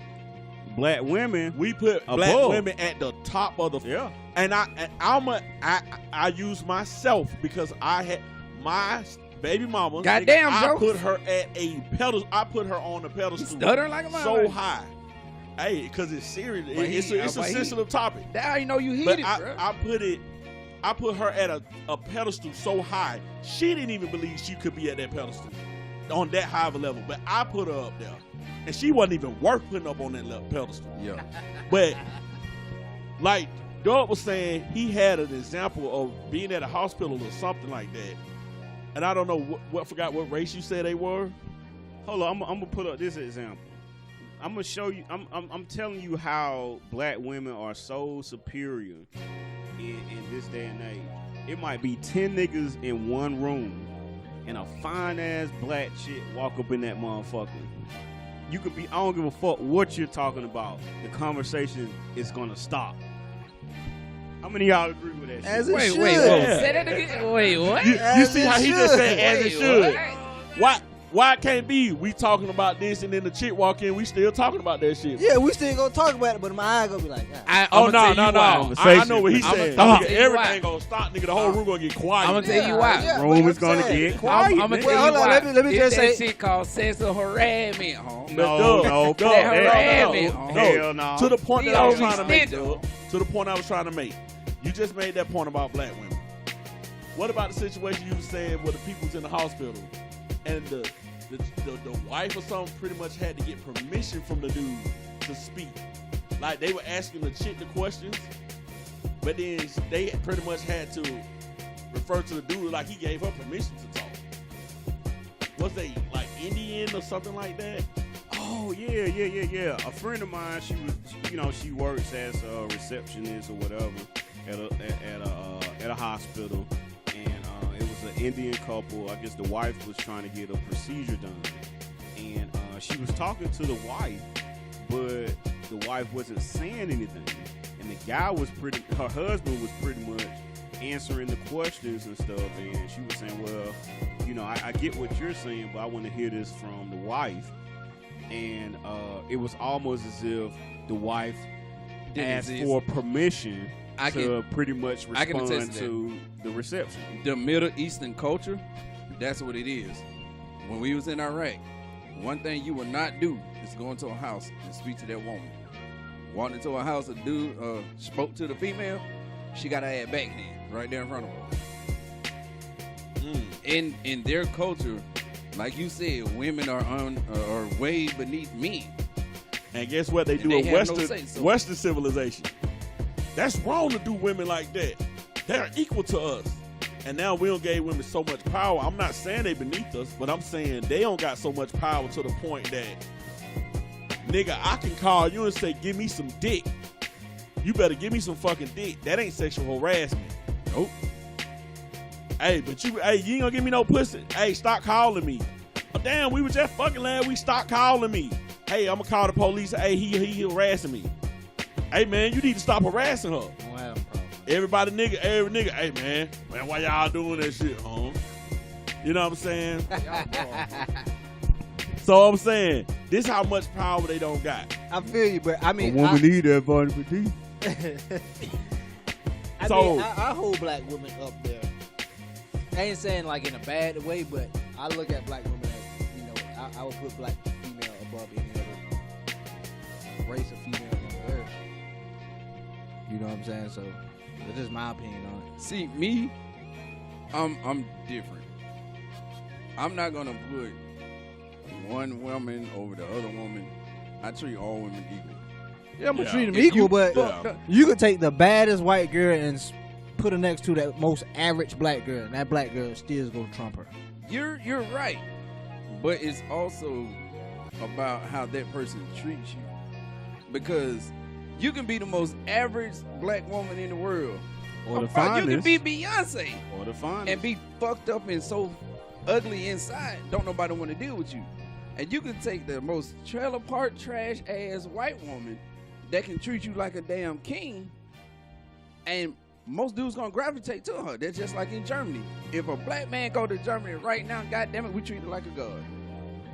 [SPEAKER 4] black women.
[SPEAKER 1] We put black
[SPEAKER 4] Above.
[SPEAKER 1] women at the top of the
[SPEAKER 4] Yeah.
[SPEAKER 1] and I use myself because I had my baby mama.
[SPEAKER 5] Goddamn,
[SPEAKER 1] I
[SPEAKER 5] Joe.
[SPEAKER 1] put her at a pedestal. I put her on a pedestal
[SPEAKER 5] Stuttering like a
[SPEAKER 1] so
[SPEAKER 5] motherfucker.
[SPEAKER 1] high. Hey, because it's serious.
[SPEAKER 5] But
[SPEAKER 1] It's a
[SPEAKER 5] but
[SPEAKER 1] sensitive topic.
[SPEAKER 5] That's how you know you
[SPEAKER 1] But
[SPEAKER 5] hit it, bro.
[SPEAKER 1] I put her at a pedestal so high. She didn't even believe she could be at that pedestal on that high of a level. But I put her up there, and she wasn't even worth putting up on that pedestal.
[SPEAKER 2] Yeah.
[SPEAKER 1] But like Doug was saying, he had an example of being at a hospital or something like that. And I don't know what forgot what race you said they were.
[SPEAKER 4] Hold on, I'm gonna put up this example. I'm gonna show you. I'm telling you how black women are so superior in this day and age. It might be 10 niggas in one room, and a fine ass black chick walk up in that motherfucker. You could be. I don't give a fuck what you're talking about. The conversation is gonna stop. How many of y'all agree with that?
[SPEAKER 3] As
[SPEAKER 4] shit?
[SPEAKER 3] it
[SPEAKER 5] Wait,
[SPEAKER 3] should.
[SPEAKER 5] wait,
[SPEAKER 1] Yeah.
[SPEAKER 5] say that again. Wait, what?
[SPEAKER 1] You
[SPEAKER 3] As
[SPEAKER 1] see
[SPEAKER 3] it
[SPEAKER 1] how he just
[SPEAKER 3] should.
[SPEAKER 1] said as it
[SPEAKER 5] Wait,
[SPEAKER 1] should.
[SPEAKER 5] what?
[SPEAKER 1] Why it can't be we talking about this and then the chick walk in, we still talking about that shit?
[SPEAKER 3] Yeah, we still gonna talk about it, but my eye gonna be like, ah.
[SPEAKER 1] Oh no. I know what he
[SPEAKER 5] I'ma
[SPEAKER 1] said.
[SPEAKER 5] tell you
[SPEAKER 1] Everything
[SPEAKER 5] why.
[SPEAKER 1] gonna stop, nigga. The whole room gonna get quiet.
[SPEAKER 5] I'ma tell you why.
[SPEAKER 3] Yeah,
[SPEAKER 4] Room
[SPEAKER 3] but
[SPEAKER 4] is gonna
[SPEAKER 3] I'm saying,
[SPEAKER 4] get quiet.
[SPEAKER 5] I'm gonna
[SPEAKER 4] nigga.
[SPEAKER 5] tell
[SPEAKER 3] Well,
[SPEAKER 5] you
[SPEAKER 3] hold on,
[SPEAKER 5] why.
[SPEAKER 3] let me
[SPEAKER 5] It's
[SPEAKER 3] just
[SPEAKER 5] that
[SPEAKER 3] say-
[SPEAKER 5] shit called sexual harassment, home.
[SPEAKER 4] No, fuck
[SPEAKER 5] That
[SPEAKER 4] that.
[SPEAKER 5] harassment.
[SPEAKER 4] Hell no.
[SPEAKER 1] To the point
[SPEAKER 5] He
[SPEAKER 1] that I was
[SPEAKER 5] always
[SPEAKER 1] trying to make,
[SPEAKER 5] did,
[SPEAKER 1] though. To the point I was trying to make. You just made that point about black women. What about the situation you were saying where the people's in the hospital and the wife or something pretty much had to get permission from the dude to speak? Like they were asking the chick the questions, but then they pretty much had to refer to the dude like he gave her permission to talk. Was they like Indian or something like that?
[SPEAKER 4] Oh yeah. A friend of mine, she works as a receptionist or whatever at a hospital, and it was an Indian couple. I guess the wife was trying to get a procedure done, and she was talking to the wife, but the wife wasn't saying anything, and the guy her husband was pretty much answering the questions and stuff, and she was saying, well, I get what you're saying, but I want to hear this from the wife. And it was almost as if the wife asked for permission to pretty much
[SPEAKER 5] I can
[SPEAKER 4] respond
[SPEAKER 5] attest to
[SPEAKER 4] to the reception.
[SPEAKER 5] The Middle Eastern culture, that's what it is. When we was in Iraq, one thing you will not do is go into a house and speak to that woman. Walked into a house, a dude spoke to the female, she got her ass backhand right there in front of her. In their culture, like you said, women are way beneath men.
[SPEAKER 1] And guess what they
[SPEAKER 5] And
[SPEAKER 1] do
[SPEAKER 5] they
[SPEAKER 1] in
[SPEAKER 5] have no
[SPEAKER 1] Western
[SPEAKER 5] say so.
[SPEAKER 1] Western civilization? That's wrong to do women like that. They're equal to us. And now we don't give women so much power. I'm not saying they beneath us, but I'm saying they don't got so much power to the point that, nigga, I can call you and say, give me some dick. You better give me some fucking dick. That ain't sexual harassment. Nope. Hey, but you ain't gonna give me no pussy. Hey, stop calling me. Oh, damn, we were just fucking last week. Stop calling me. Hey, I'm gonna call the police. Hey, he harassing me. Hey, man, you need to stop harassing her.
[SPEAKER 3] Don't have a problem.
[SPEAKER 1] Every nigga, hey, man, why y'all doing that shit, huh? You know what I'm saying? So I'm saying, this how much power they don't got.
[SPEAKER 3] I feel you, but I mean,
[SPEAKER 1] need that vitamin D.
[SPEAKER 3] I hold black women up there. I ain't saying like in a bad way, but I look at black women as, you know, I would put black female above any other race of females on the earth. You know what I'm saying? So that's just my opinion on it.
[SPEAKER 5] See, me, I'm different. I'm not gonna put one woman over the other woman. I treat all women equal.
[SPEAKER 3] Yeah, I'm gonna treat them
[SPEAKER 5] If
[SPEAKER 3] equal,
[SPEAKER 5] you-
[SPEAKER 3] but
[SPEAKER 1] Yeah.
[SPEAKER 3] you could take the baddest white girl and put her next to that most average black girl, and that black girl still is gonna trump her.
[SPEAKER 5] You're right, but it's also about how that person treats you, because you can be the most average black woman in the world,
[SPEAKER 4] Or the
[SPEAKER 5] you can
[SPEAKER 4] finest.
[SPEAKER 5] be Beyonce
[SPEAKER 4] Or the finest.
[SPEAKER 5] and be fucked up and so ugly inside. Don't nobody want to deal with you. And you can take the most trailer park trash ass white woman that can treat you like a damn king, and most dudes gonna gravitate to her. They're just like in Germany. If a black man go to Germany right now, goddamn it, we treat it like a god.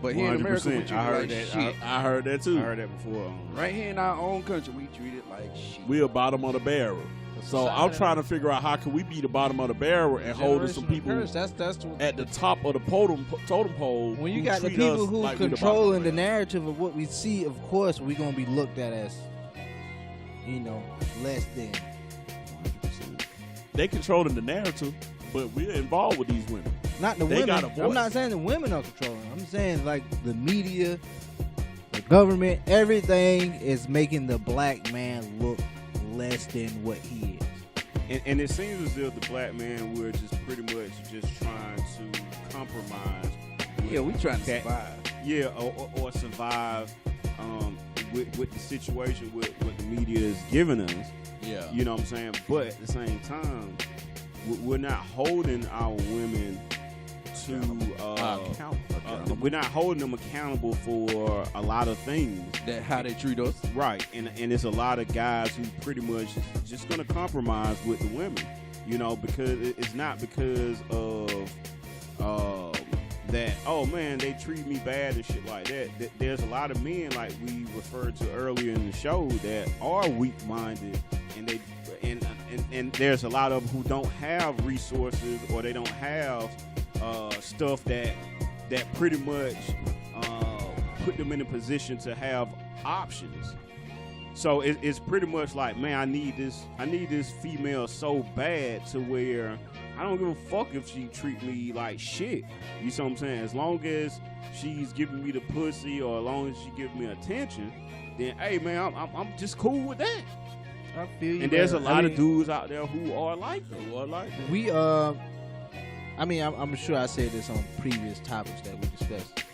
[SPEAKER 5] But here in America, we
[SPEAKER 4] 100%.
[SPEAKER 5] treat
[SPEAKER 4] I
[SPEAKER 5] it
[SPEAKER 4] heard
[SPEAKER 5] like
[SPEAKER 4] that.
[SPEAKER 5] shit.
[SPEAKER 1] I heard that too.
[SPEAKER 4] I heard that before.
[SPEAKER 5] Right here in our own country, we treat it like shit.
[SPEAKER 1] We are bottom of the barrel. So I'm trying to figure out how can we be the bottom of the barrel and holding some people
[SPEAKER 3] That's
[SPEAKER 1] at the top of the totem pole.
[SPEAKER 3] when you
[SPEAKER 1] who
[SPEAKER 3] got the
[SPEAKER 1] treat
[SPEAKER 3] people
[SPEAKER 1] us
[SPEAKER 3] who
[SPEAKER 1] like we the
[SPEAKER 3] controlling the
[SPEAKER 1] bottom
[SPEAKER 3] narrative of what we see. Of course, we're gonna be looked at as, you know, less than.
[SPEAKER 1] of the barrel. 100%. They controlling the narrative, but we're involved with these women.
[SPEAKER 3] Not the
[SPEAKER 1] They
[SPEAKER 3] women.
[SPEAKER 1] got a voice.
[SPEAKER 3] I'm not saying the women are controlling. I'm saying like the media, the government, everything is making the black man look less than what he is.
[SPEAKER 4] And it seems as if the black man, we're just pretty much just trying to compromise.
[SPEAKER 5] Yeah, we trying to
[SPEAKER 4] that-
[SPEAKER 5] survive.
[SPEAKER 4] Yeah, or survive with the situation with what the media is giving us.
[SPEAKER 1] Yeah.
[SPEAKER 4] You know what I'm saying? But at the same time, we're not holding our women to we're not holding them accountable for a lot of things.
[SPEAKER 5] That how they treat us.
[SPEAKER 4] Right, and it's a lot of guys who pretty much just gonna compromise with the women, you know, because it's not because of that. Oh man, they treat me bad and shit like that. There's a lot of men, like we referred to earlier in the show, that are weak-minded, and there's a lot of them who don't have resources or they don't have stuff that pretty much put them in a position to have options. So it's pretty much like, man, I need this female so bad to where I don't give a fuck if she treat me like shit. You see what I'm saying? As long as she's giving me the pussy or as long as she gives me attention, then hey man, I'm just cool with that.
[SPEAKER 3] I feel you.
[SPEAKER 4] And there's a
[SPEAKER 3] but,
[SPEAKER 4] lot
[SPEAKER 3] I
[SPEAKER 4] of
[SPEAKER 3] mean,
[SPEAKER 4] dudes out there who are like that.
[SPEAKER 3] We I mean, I'm sure I said this on previous topics that we discussed.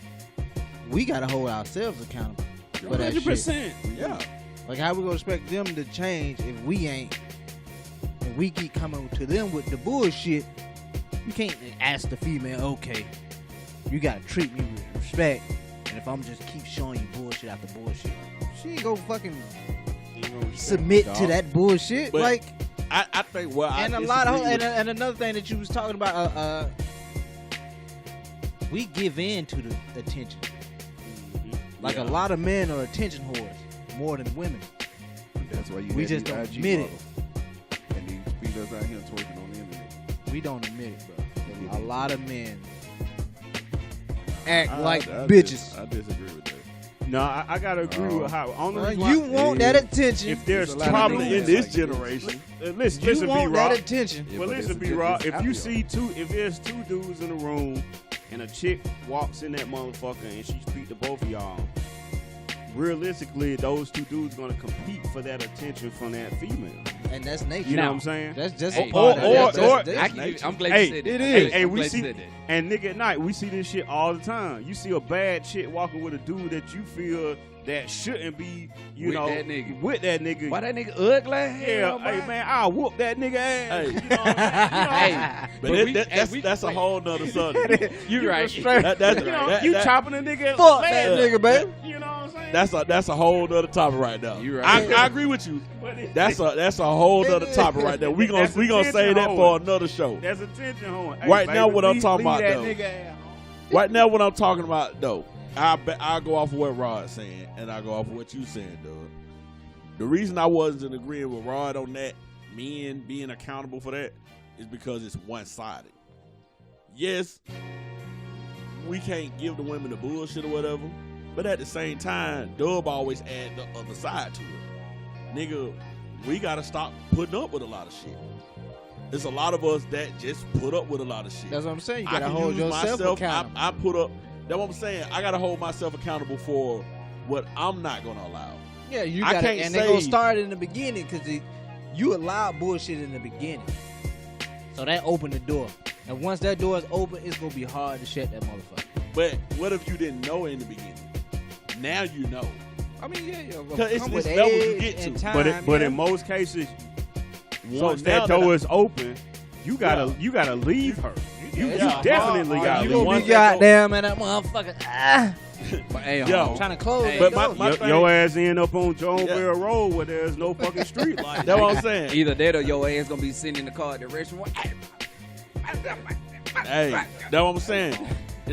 [SPEAKER 3] We gotta hold ourselves accountable for that shit.
[SPEAKER 4] 100%.
[SPEAKER 1] Yeah.
[SPEAKER 3] Like, how we gonna expect them to change if we ain't? And we keep coming to them with the bullshit. You can't ask the female, okay, you gotta treat me with respect. And if I'm just keep showing you bullshit after bullshit, she ain't gonna fucking submit to that bullshit.
[SPEAKER 1] But
[SPEAKER 3] like,
[SPEAKER 1] I think
[SPEAKER 3] and
[SPEAKER 1] I
[SPEAKER 3] a lot of
[SPEAKER 1] disagree with-
[SPEAKER 3] and another thing that you was talking about, we give in to the attention. Like
[SPEAKER 1] Yeah.
[SPEAKER 3] a lot of men are attention whores more than women.
[SPEAKER 2] That's why you
[SPEAKER 3] We
[SPEAKER 2] had
[SPEAKER 3] just
[SPEAKER 2] these
[SPEAKER 3] don't
[SPEAKER 2] IG
[SPEAKER 3] admit it.
[SPEAKER 2] models. And these females out here twerking on the internet.
[SPEAKER 3] We don't admit it, bro. A lot of men act like
[SPEAKER 1] I
[SPEAKER 3] bitches.
[SPEAKER 1] I disagree with that.
[SPEAKER 4] No, I gotta agree with how. Only
[SPEAKER 3] Right?
[SPEAKER 4] reason why-
[SPEAKER 3] You want that attention.
[SPEAKER 4] if there's
[SPEAKER 2] There's a lot of
[SPEAKER 1] Probably
[SPEAKER 2] dudes
[SPEAKER 1] in this
[SPEAKER 2] like
[SPEAKER 1] generation.
[SPEAKER 4] listen,
[SPEAKER 3] you
[SPEAKER 4] listen,
[SPEAKER 3] want
[SPEAKER 4] B-Rock.
[SPEAKER 3] that attention.
[SPEAKER 2] Yeah,
[SPEAKER 4] Well,
[SPEAKER 2] but
[SPEAKER 4] listen,
[SPEAKER 2] it's
[SPEAKER 4] B-Rock.
[SPEAKER 2] just
[SPEAKER 4] If
[SPEAKER 2] out
[SPEAKER 4] you
[SPEAKER 2] there.
[SPEAKER 4] see if there's two dudes in a room and a chick walks in that motherfucker and she speaks to both of y'all, realistically, those two dudes gonna compete for that attention from that female.
[SPEAKER 3] And that's nature.
[SPEAKER 4] You know what I'm saying?
[SPEAKER 3] That's just
[SPEAKER 5] Hey,
[SPEAKER 3] part of it.
[SPEAKER 4] or-
[SPEAKER 3] That's nature.
[SPEAKER 5] I'm glad
[SPEAKER 4] Hey,
[SPEAKER 5] you said that.
[SPEAKER 2] it
[SPEAKER 5] I'm
[SPEAKER 2] is.
[SPEAKER 5] glad
[SPEAKER 4] we
[SPEAKER 5] you
[SPEAKER 4] see-
[SPEAKER 5] said that.
[SPEAKER 4] And nigga, at night we see this shit all the time. You see a bad chick walking with a dude that you feel that shouldn't be,
[SPEAKER 5] With that nigga.
[SPEAKER 4] with that nigga.
[SPEAKER 5] Why that nigga ugly?
[SPEAKER 4] Yeah,
[SPEAKER 5] Hell,
[SPEAKER 4] hey
[SPEAKER 5] man.
[SPEAKER 4] man, I'll whoop that nigga ass.
[SPEAKER 1] Hey.
[SPEAKER 4] You know what I'm saying?
[SPEAKER 5] Hey,
[SPEAKER 1] But
[SPEAKER 5] we-
[SPEAKER 1] that's a
[SPEAKER 5] wait.
[SPEAKER 1] whole nother subject.
[SPEAKER 5] You right.
[SPEAKER 1] That's
[SPEAKER 4] You know,
[SPEAKER 1] that-
[SPEAKER 4] you
[SPEAKER 1] that-
[SPEAKER 4] chopping a nigga.
[SPEAKER 3] Fuck
[SPEAKER 4] leg.
[SPEAKER 3] that nigga, baby.
[SPEAKER 4] You know what I'm saying?
[SPEAKER 1] That's a whole nother topic right now.
[SPEAKER 5] You right.
[SPEAKER 1] I agree with you.
[SPEAKER 4] But it-
[SPEAKER 1] That's a whole nother topic right there. We gonna
[SPEAKER 4] That's
[SPEAKER 1] say
[SPEAKER 4] attention
[SPEAKER 1] that for
[SPEAKER 4] hoeing.
[SPEAKER 1] another show.
[SPEAKER 4] That's attention hoeing. Hey,
[SPEAKER 1] Right now,
[SPEAKER 4] baby,
[SPEAKER 1] what I'm
[SPEAKER 4] leave-
[SPEAKER 1] talking
[SPEAKER 4] leave
[SPEAKER 1] about,
[SPEAKER 4] that
[SPEAKER 1] though.
[SPEAKER 4] nigga ass home.
[SPEAKER 1] Right now, what I'm talking about though, I'll go off of what Rod's saying, and I'll go off of what you saying, Doug. The reason I wasn't agreeing with Rod on that, men being accountable for that, is because it's one-sided. Yes, we can't give the women the bullshit or whatever, but at the same time, Dub always add the other side to it. Nigga, we gotta stop putting up with a lot of shit. There's a lot of us that just put up with a lot of shit.
[SPEAKER 3] That's what I'm saying. You
[SPEAKER 1] I
[SPEAKER 3] gotta
[SPEAKER 1] can
[SPEAKER 3] hold
[SPEAKER 1] use
[SPEAKER 3] yourself
[SPEAKER 1] myself.
[SPEAKER 3] accountable.
[SPEAKER 1] I put up. That's what I'm saying. I gotta hold myself accountable for what I'm not gonna allow.
[SPEAKER 3] Yeah, you
[SPEAKER 1] I
[SPEAKER 3] got to,
[SPEAKER 1] can't
[SPEAKER 3] and they gonna
[SPEAKER 1] say-
[SPEAKER 3] start in the beginning because you allow bullshit in the beginning, so that opened the door. And once that door is open, it's gonna be hard to shut that motherfucker.
[SPEAKER 1] But what if you didn't know in the beginning? Now you know.
[SPEAKER 5] I mean, yeah.
[SPEAKER 1] Cause it's
[SPEAKER 3] Come
[SPEAKER 1] this
[SPEAKER 3] with
[SPEAKER 1] level you
[SPEAKER 3] age
[SPEAKER 1] get
[SPEAKER 3] and
[SPEAKER 1] to.
[SPEAKER 3] time.
[SPEAKER 4] But
[SPEAKER 3] yeah.
[SPEAKER 4] in most cases,
[SPEAKER 1] So
[SPEAKER 4] once
[SPEAKER 1] now
[SPEAKER 4] that
[SPEAKER 1] that
[SPEAKER 4] door
[SPEAKER 1] I-
[SPEAKER 4] is open, you gotta leave her. You
[SPEAKER 1] Yeah,
[SPEAKER 4] definitely
[SPEAKER 1] hard.
[SPEAKER 4] gotta
[SPEAKER 1] You
[SPEAKER 3] You
[SPEAKER 4] leave.
[SPEAKER 3] gonna
[SPEAKER 1] once
[SPEAKER 3] be
[SPEAKER 1] that
[SPEAKER 3] goddamn man, that motherfucker.
[SPEAKER 5] But, hey,
[SPEAKER 1] Yo.
[SPEAKER 5] hold
[SPEAKER 3] Trying
[SPEAKER 5] on.
[SPEAKER 3] to close.
[SPEAKER 5] Hey,
[SPEAKER 3] the
[SPEAKER 1] But
[SPEAKER 3] door.
[SPEAKER 1] my thing-
[SPEAKER 4] Your ass end up on Jonesville
[SPEAKER 1] Yeah.
[SPEAKER 4] Road where there's no fucking street light.
[SPEAKER 1] That's what I'm saying.
[SPEAKER 5] Either that or your ass gonna be sitting in the car at the restaurant.
[SPEAKER 1] Hey, that's what I'm saying.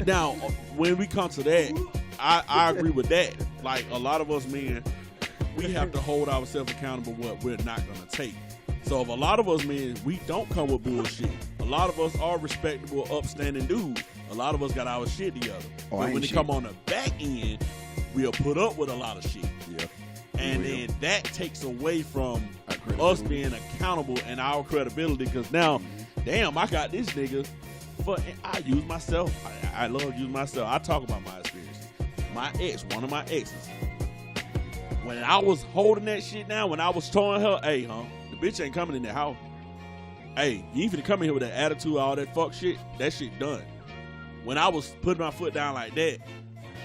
[SPEAKER 1] Now, when we come to that, I agree with that. Like a lot of us men, we have to hold ourselves accountable what we're not gonna take. So if a lot of us men, we don't come with bullshit. A lot of us are respectable, upstanding dudes. A lot of us got our shit together.
[SPEAKER 2] Oh, I
[SPEAKER 1] but
[SPEAKER 2] ain't
[SPEAKER 1] when it
[SPEAKER 2] shit.
[SPEAKER 1] come on the back end, we'll put up with a lot of shit.
[SPEAKER 2] Yeah.
[SPEAKER 1] And
[SPEAKER 2] We will.
[SPEAKER 1] then that takes away from
[SPEAKER 2] Our
[SPEAKER 1] us
[SPEAKER 2] credibility.
[SPEAKER 1] being accountable and our credibility. Because now, damn, I got this nigga. But I use myself. I love using myself. I talk about my experiences. My ex, one of my exes. When I was holding that shit down, when I was telling her, hey, the bitch ain't coming in the house. Hey, you ain't finna come in here with that attitude, all that fuck shit. That shit done. When I was putting my foot down like that,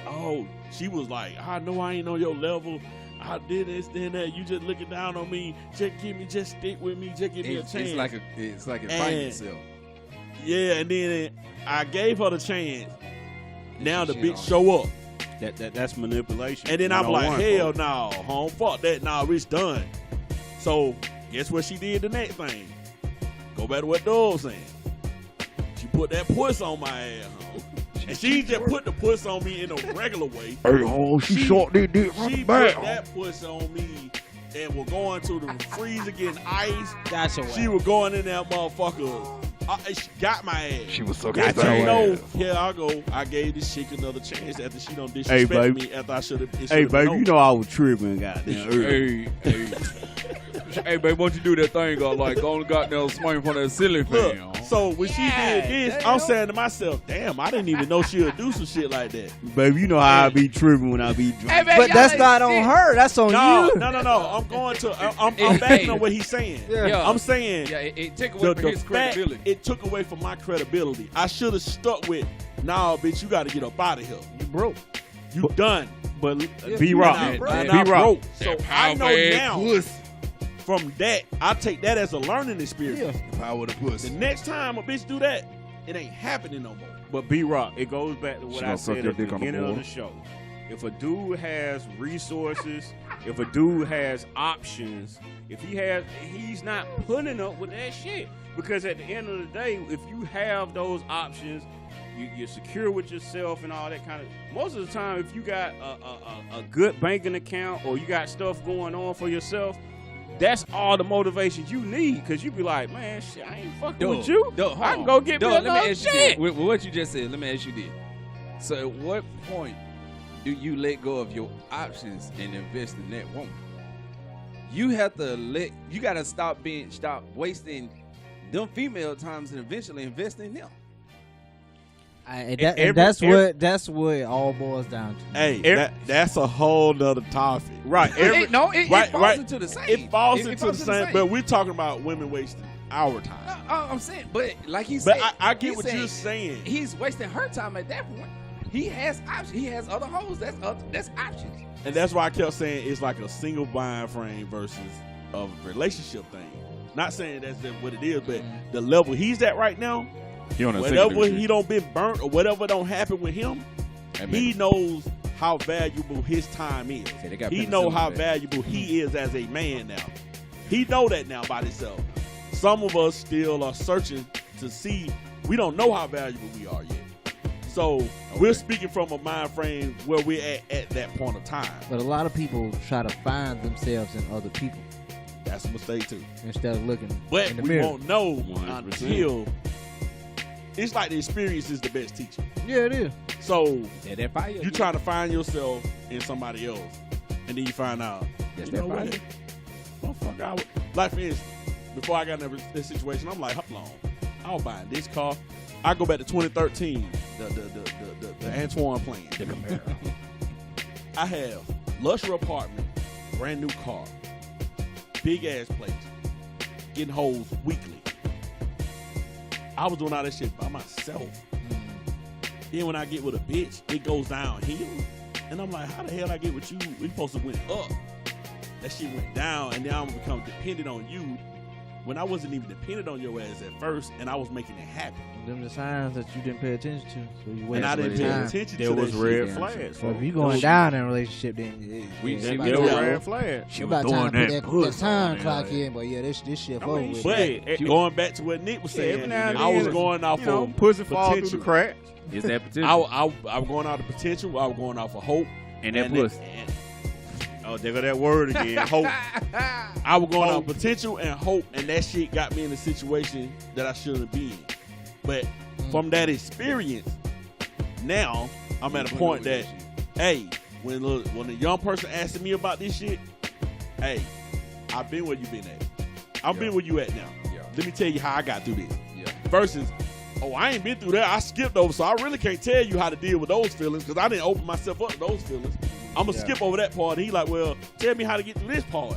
[SPEAKER 1] oh, she was like, I know I ain't on your level. I did this, then that. You just looking down on me. Just stick with me. Just give me a chance.
[SPEAKER 5] It's like
[SPEAKER 1] And-
[SPEAKER 5] inviting yourself.
[SPEAKER 1] Yeah, and then I gave her the chance. Now the
[SPEAKER 5] Shit
[SPEAKER 1] bitch
[SPEAKER 5] on.
[SPEAKER 1] show up.
[SPEAKER 4] That's manipulation.
[SPEAKER 1] And then I'm like,
[SPEAKER 4] 101,
[SPEAKER 1] hell
[SPEAKER 4] folks.
[SPEAKER 1] no, home, fuck that. Nah, it's done. So guess what she did the next thing? Go back to what Dove was saying. She put that puss on my ass, home. And she just put the puss on me in a regular way.
[SPEAKER 2] Hey, oh, she shot that dick
[SPEAKER 1] She
[SPEAKER 2] right
[SPEAKER 1] put
[SPEAKER 2] back.
[SPEAKER 1] that puss on me and was going to the freezer getting ice.
[SPEAKER 3] Gotcha.
[SPEAKER 1] She was going in that motherfucker. She got my ass.
[SPEAKER 2] She was sucking
[SPEAKER 1] Next
[SPEAKER 2] his
[SPEAKER 1] thing you know,
[SPEAKER 2] ass.
[SPEAKER 1] here I go. I gave this chick another chance after she don't
[SPEAKER 4] Hey,
[SPEAKER 1] disrespect
[SPEAKER 4] baby.
[SPEAKER 1] me after I should have.
[SPEAKER 4] Hey, baby, you know I was tripping, goddamn. early.
[SPEAKER 5] Hey, hey, babe, why don't you do that thing? Go and goddamn swing from that ceiling
[SPEAKER 1] Look,
[SPEAKER 5] fan.
[SPEAKER 1] so when she did this,
[SPEAKER 3] there you
[SPEAKER 1] I'm
[SPEAKER 3] go.
[SPEAKER 1] saying to myself, damn, I didn't even know she would do some shit like that.
[SPEAKER 4] Baby, you know how I be tripping when I be drunk.
[SPEAKER 5] Hey, babe,
[SPEAKER 3] But
[SPEAKER 5] y'all
[SPEAKER 3] that's
[SPEAKER 5] ain't
[SPEAKER 3] not on
[SPEAKER 5] shit.
[SPEAKER 3] her. That's on
[SPEAKER 1] No,
[SPEAKER 3] you.
[SPEAKER 1] no. I'm going to. I'm
[SPEAKER 5] Hey,
[SPEAKER 1] backing
[SPEAKER 5] hey.
[SPEAKER 1] on what he's saying.
[SPEAKER 5] Yeah.
[SPEAKER 1] I'm saying
[SPEAKER 5] Yeah, it took away
[SPEAKER 1] the,
[SPEAKER 5] from
[SPEAKER 1] the
[SPEAKER 5] his
[SPEAKER 1] fact
[SPEAKER 5] credibility.
[SPEAKER 1] it took away from my credibility. I should have stuck with, nah, bitch, you got to get up out of here.
[SPEAKER 3] You broke.
[SPEAKER 1] You done.
[SPEAKER 4] But
[SPEAKER 3] Yeah,
[SPEAKER 4] B
[SPEAKER 3] you
[SPEAKER 4] Rock,
[SPEAKER 3] not broke.
[SPEAKER 1] And
[SPEAKER 4] B
[SPEAKER 1] I
[SPEAKER 4] Rock.
[SPEAKER 1] broke. So
[SPEAKER 5] That
[SPEAKER 1] I know
[SPEAKER 5] power
[SPEAKER 1] now
[SPEAKER 2] Puss.
[SPEAKER 1] from that, I take that as a learning experience.
[SPEAKER 3] Yeah.
[SPEAKER 2] Power of the puss.
[SPEAKER 1] The next time a bitch do that, it ain't happening no more.
[SPEAKER 4] But B Rock, it goes back to what
[SPEAKER 2] She
[SPEAKER 4] I
[SPEAKER 2] gonna suck
[SPEAKER 4] said
[SPEAKER 2] your
[SPEAKER 4] at the
[SPEAKER 2] dick on the
[SPEAKER 4] beginning of
[SPEAKER 2] floor.
[SPEAKER 4] the show. If a dude has resources, if a dude has options, he's not putting up with that shit. Because at the end of the day, if you have those options, you're secure with yourself and all that kind of. Most of the time, if you got a good banking account or you got stuff going on for yourself, that's all the motivation you need. Because you be like, man, shit, I ain't fucking with you. I can go get me
[SPEAKER 5] Let me
[SPEAKER 4] another
[SPEAKER 5] ask you
[SPEAKER 4] shit.
[SPEAKER 5] this. With what you just said, let me ask you this. So at what point do you let go of your options and invest in that woman? You have to you gotta stop wasting them female times and eventually invest in them.
[SPEAKER 3] That's what it all boils down to.
[SPEAKER 1] Hey, that's a whole nother topic.
[SPEAKER 4] Right.
[SPEAKER 5] It falls into the same.
[SPEAKER 1] It falls into the same. But we're talking about women wasting our time.
[SPEAKER 5] I'm saying, but like he said,
[SPEAKER 1] but I get what you're saying.
[SPEAKER 5] He's wasting her time at that point. He has options. He has other hoes. That's options.
[SPEAKER 1] And that's why I kept saying it's like a single mind frame versus a relationship thing. Not saying that's what it is, but the level he's at right now, whatever he don't been burnt or whatever don't happen with him, he knows how valuable his time is. He know how valuable he is as a man now. He know that now by himself. Some of us still are searching to see. We don't know how valuable we are yet. So we're speaking from a mind frame where we're at that point of time.
[SPEAKER 3] But a lot of people try to find themselves in other people.
[SPEAKER 1] That's a mistake too.
[SPEAKER 3] Instead of looking
[SPEAKER 1] but
[SPEAKER 3] in the
[SPEAKER 1] we
[SPEAKER 3] mirror.
[SPEAKER 1] won't know
[SPEAKER 4] 100%.
[SPEAKER 1] until it's like the experience is the best teacher.
[SPEAKER 3] Yeah, it is.
[SPEAKER 1] So
[SPEAKER 5] That fire.
[SPEAKER 1] you trying to find yourself in somebody else, and then you find out.
[SPEAKER 5] That's
[SPEAKER 1] You know
[SPEAKER 5] that
[SPEAKER 1] what? Motherfucker, I would, like for instance, before I got in this situation, I'm like, hold on, I was buying this car. I go back to 2013, the Antoine plan. The Camaro. I have luxury apartment, brand new car, big ass place, getting hoes weekly. I was doing all that shit by myself. Then when I get with a bitch, it goes downhill. And I'm like, how the hell I get with you? We supposed to went up. That shit went down, and now I'm gonna become dependent on you when I wasn't even dependent on your ass at first, and I was making it happen.
[SPEAKER 3] Them the signs that you didn't pay attention to. So you
[SPEAKER 1] And I didn't pay
[SPEAKER 3] time.
[SPEAKER 1] attention
[SPEAKER 4] There
[SPEAKER 1] to
[SPEAKER 4] was
[SPEAKER 1] that
[SPEAKER 4] red
[SPEAKER 1] shit.
[SPEAKER 4] flags.
[SPEAKER 3] So if you going down in a relationship, then
[SPEAKER 4] There was red flags.
[SPEAKER 3] she about time to put that time clock in. But yeah, this shit over with.
[SPEAKER 1] But going back to what Nick was saying,
[SPEAKER 4] every now and
[SPEAKER 1] I was
[SPEAKER 4] then,
[SPEAKER 1] going off of
[SPEAKER 4] pussy fall through the
[SPEAKER 1] potential.
[SPEAKER 4] cracks.
[SPEAKER 5] Is that potential?
[SPEAKER 1] I was going off of potential. I was going off of hope.
[SPEAKER 5] And that pussy.
[SPEAKER 4] Oh, there go that word again. Hope.
[SPEAKER 1] I was going off potential and hope, and that shit got me in a situation that I shouldn't be in. But from that experience, now I'm at a point that, hey, when a young person asking me about this shit, hey, I've been where you been at. I've been where you at now.
[SPEAKER 5] Yeah.
[SPEAKER 1] Let me tell you how I got through this.
[SPEAKER 5] Yeah.
[SPEAKER 1] Versus, oh, I ain't been through that. I skipped over, so I really can't tell you how to deal with those feelings because I didn't open myself up to those feelings. I'm going to skip over that part. And he like, well, tell me how to get through this part.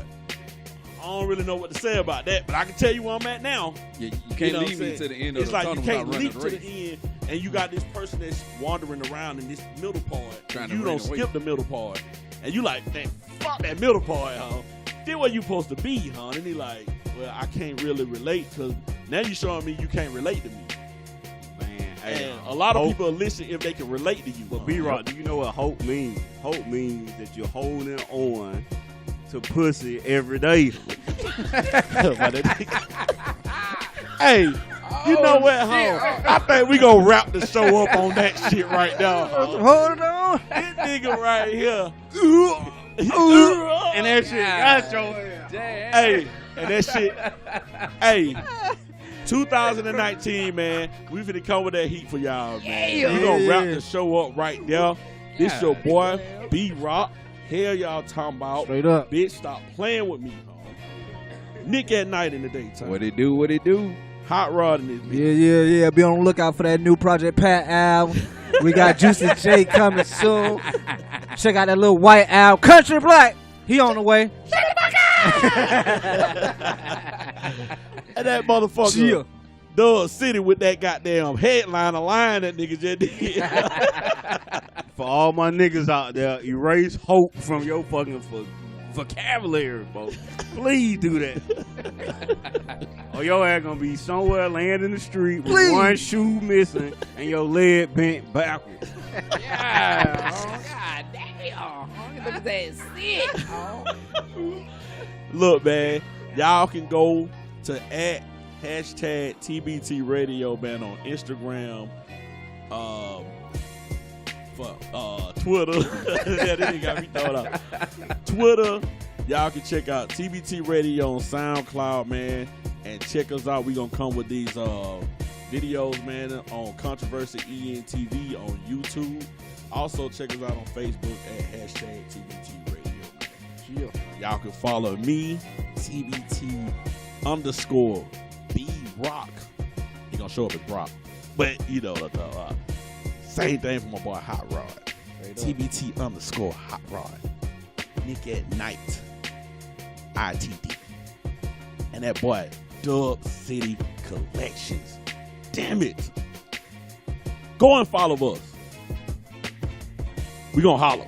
[SPEAKER 1] I don't really know what to say about that, but I can tell you where I'm at now.
[SPEAKER 5] Yeah, you can't
[SPEAKER 1] know what
[SPEAKER 5] leave
[SPEAKER 1] I'm
[SPEAKER 5] me
[SPEAKER 1] saying?
[SPEAKER 5] to the end of
[SPEAKER 1] It's
[SPEAKER 5] the
[SPEAKER 1] like
[SPEAKER 5] tunnel
[SPEAKER 1] you can't
[SPEAKER 5] without
[SPEAKER 1] leap
[SPEAKER 5] running
[SPEAKER 1] to
[SPEAKER 5] the
[SPEAKER 1] the
[SPEAKER 5] race.
[SPEAKER 1] end, and you got this person that's wandering around in this middle part.
[SPEAKER 5] Trying to
[SPEAKER 1] You
[SPEAKER 5] run
[SPEAKER 1] don't
[SPEAKER 5] away.
[SPEAKER 1] skip the middle part, and you like, man, fuck that middle part, huh? Then where you supposed to be, huh? And he like, well, I can't really relate because now you showing me you can't relate to me.
[SPEAKER 4] Man, hey,
[SPEAKER 1] And a lot of
[SPEAKER 4] hope-
[SPEAKER 1] people listen if they can relate to you.
[SPEAKER 4] But B-Rock, do you know what hope means? Hope means that you're holding on to pussy every day.
[SPEAKER 1] Hey, you know what, huh? I think we gonna wrap the show up on that shit right now. Huh?
[SPEAKER 3] Hold on.
[SPEAKER 1] This nigga right here.
[SPEAKER 4] And that shit got your ass.
[SPEAKER 1] Hey, and that shit. Hey, 2019, man. We finna come with that heat for y'all, man. We gonna wrap the show up right there. This your boy, B-Rock. Hell y'all talking about.
[SPEAKER 3] Straight up.
[SPEAKER 1] Bitch, stop playing with me, huh? Nick at night in the daytime.
[SPEAKER 5] What it do? What it do?
[SPEAKER 1] Hot rod in this bitch.
[SPEAKER 3] Yeah. Be on the lookout for that new Project Pat album. We got Juicy J coming soon. Check out that little white album, Country Black. He on the way.
[SPEAKER 1] And that motherfucker, Dub City with that goddamn headliner line that nigga just did.
[SPEAKER 4] For all my niggas out there, erase hope from your fucking vocabulary, folks. Please do that. Or your ass gonna be somewhere laying in the street with one shoe missing and your leg bent backwards.
[SPEAKER 5] God damn. Look at that shit.
[SPEAKER 1] Look, man, y'all can go to @hashtag TBT Radio, man, on Instagram, Twitter. That nigga got me thrown out. Twitter, y'all can check out TBT Radio on SoundCloud, man, and check us out. We gonna come with these videos, man, on Controversy ENTV on YouTube. Also, check us out on Facebook at # TBT Radio, man. Y'all can follow me, TBT _ B Rock. He gonna show up as Brock, but you know what I'm talking about. Same thing for my boy Hot Rod.
[SPEAKER 2] Straight up.
[SPEAKER 1] TBT _ Hot Rod. Nick at Night. ITD. And that boy, Dub City Collections. Damn it. Go and follow us. We gonna holler.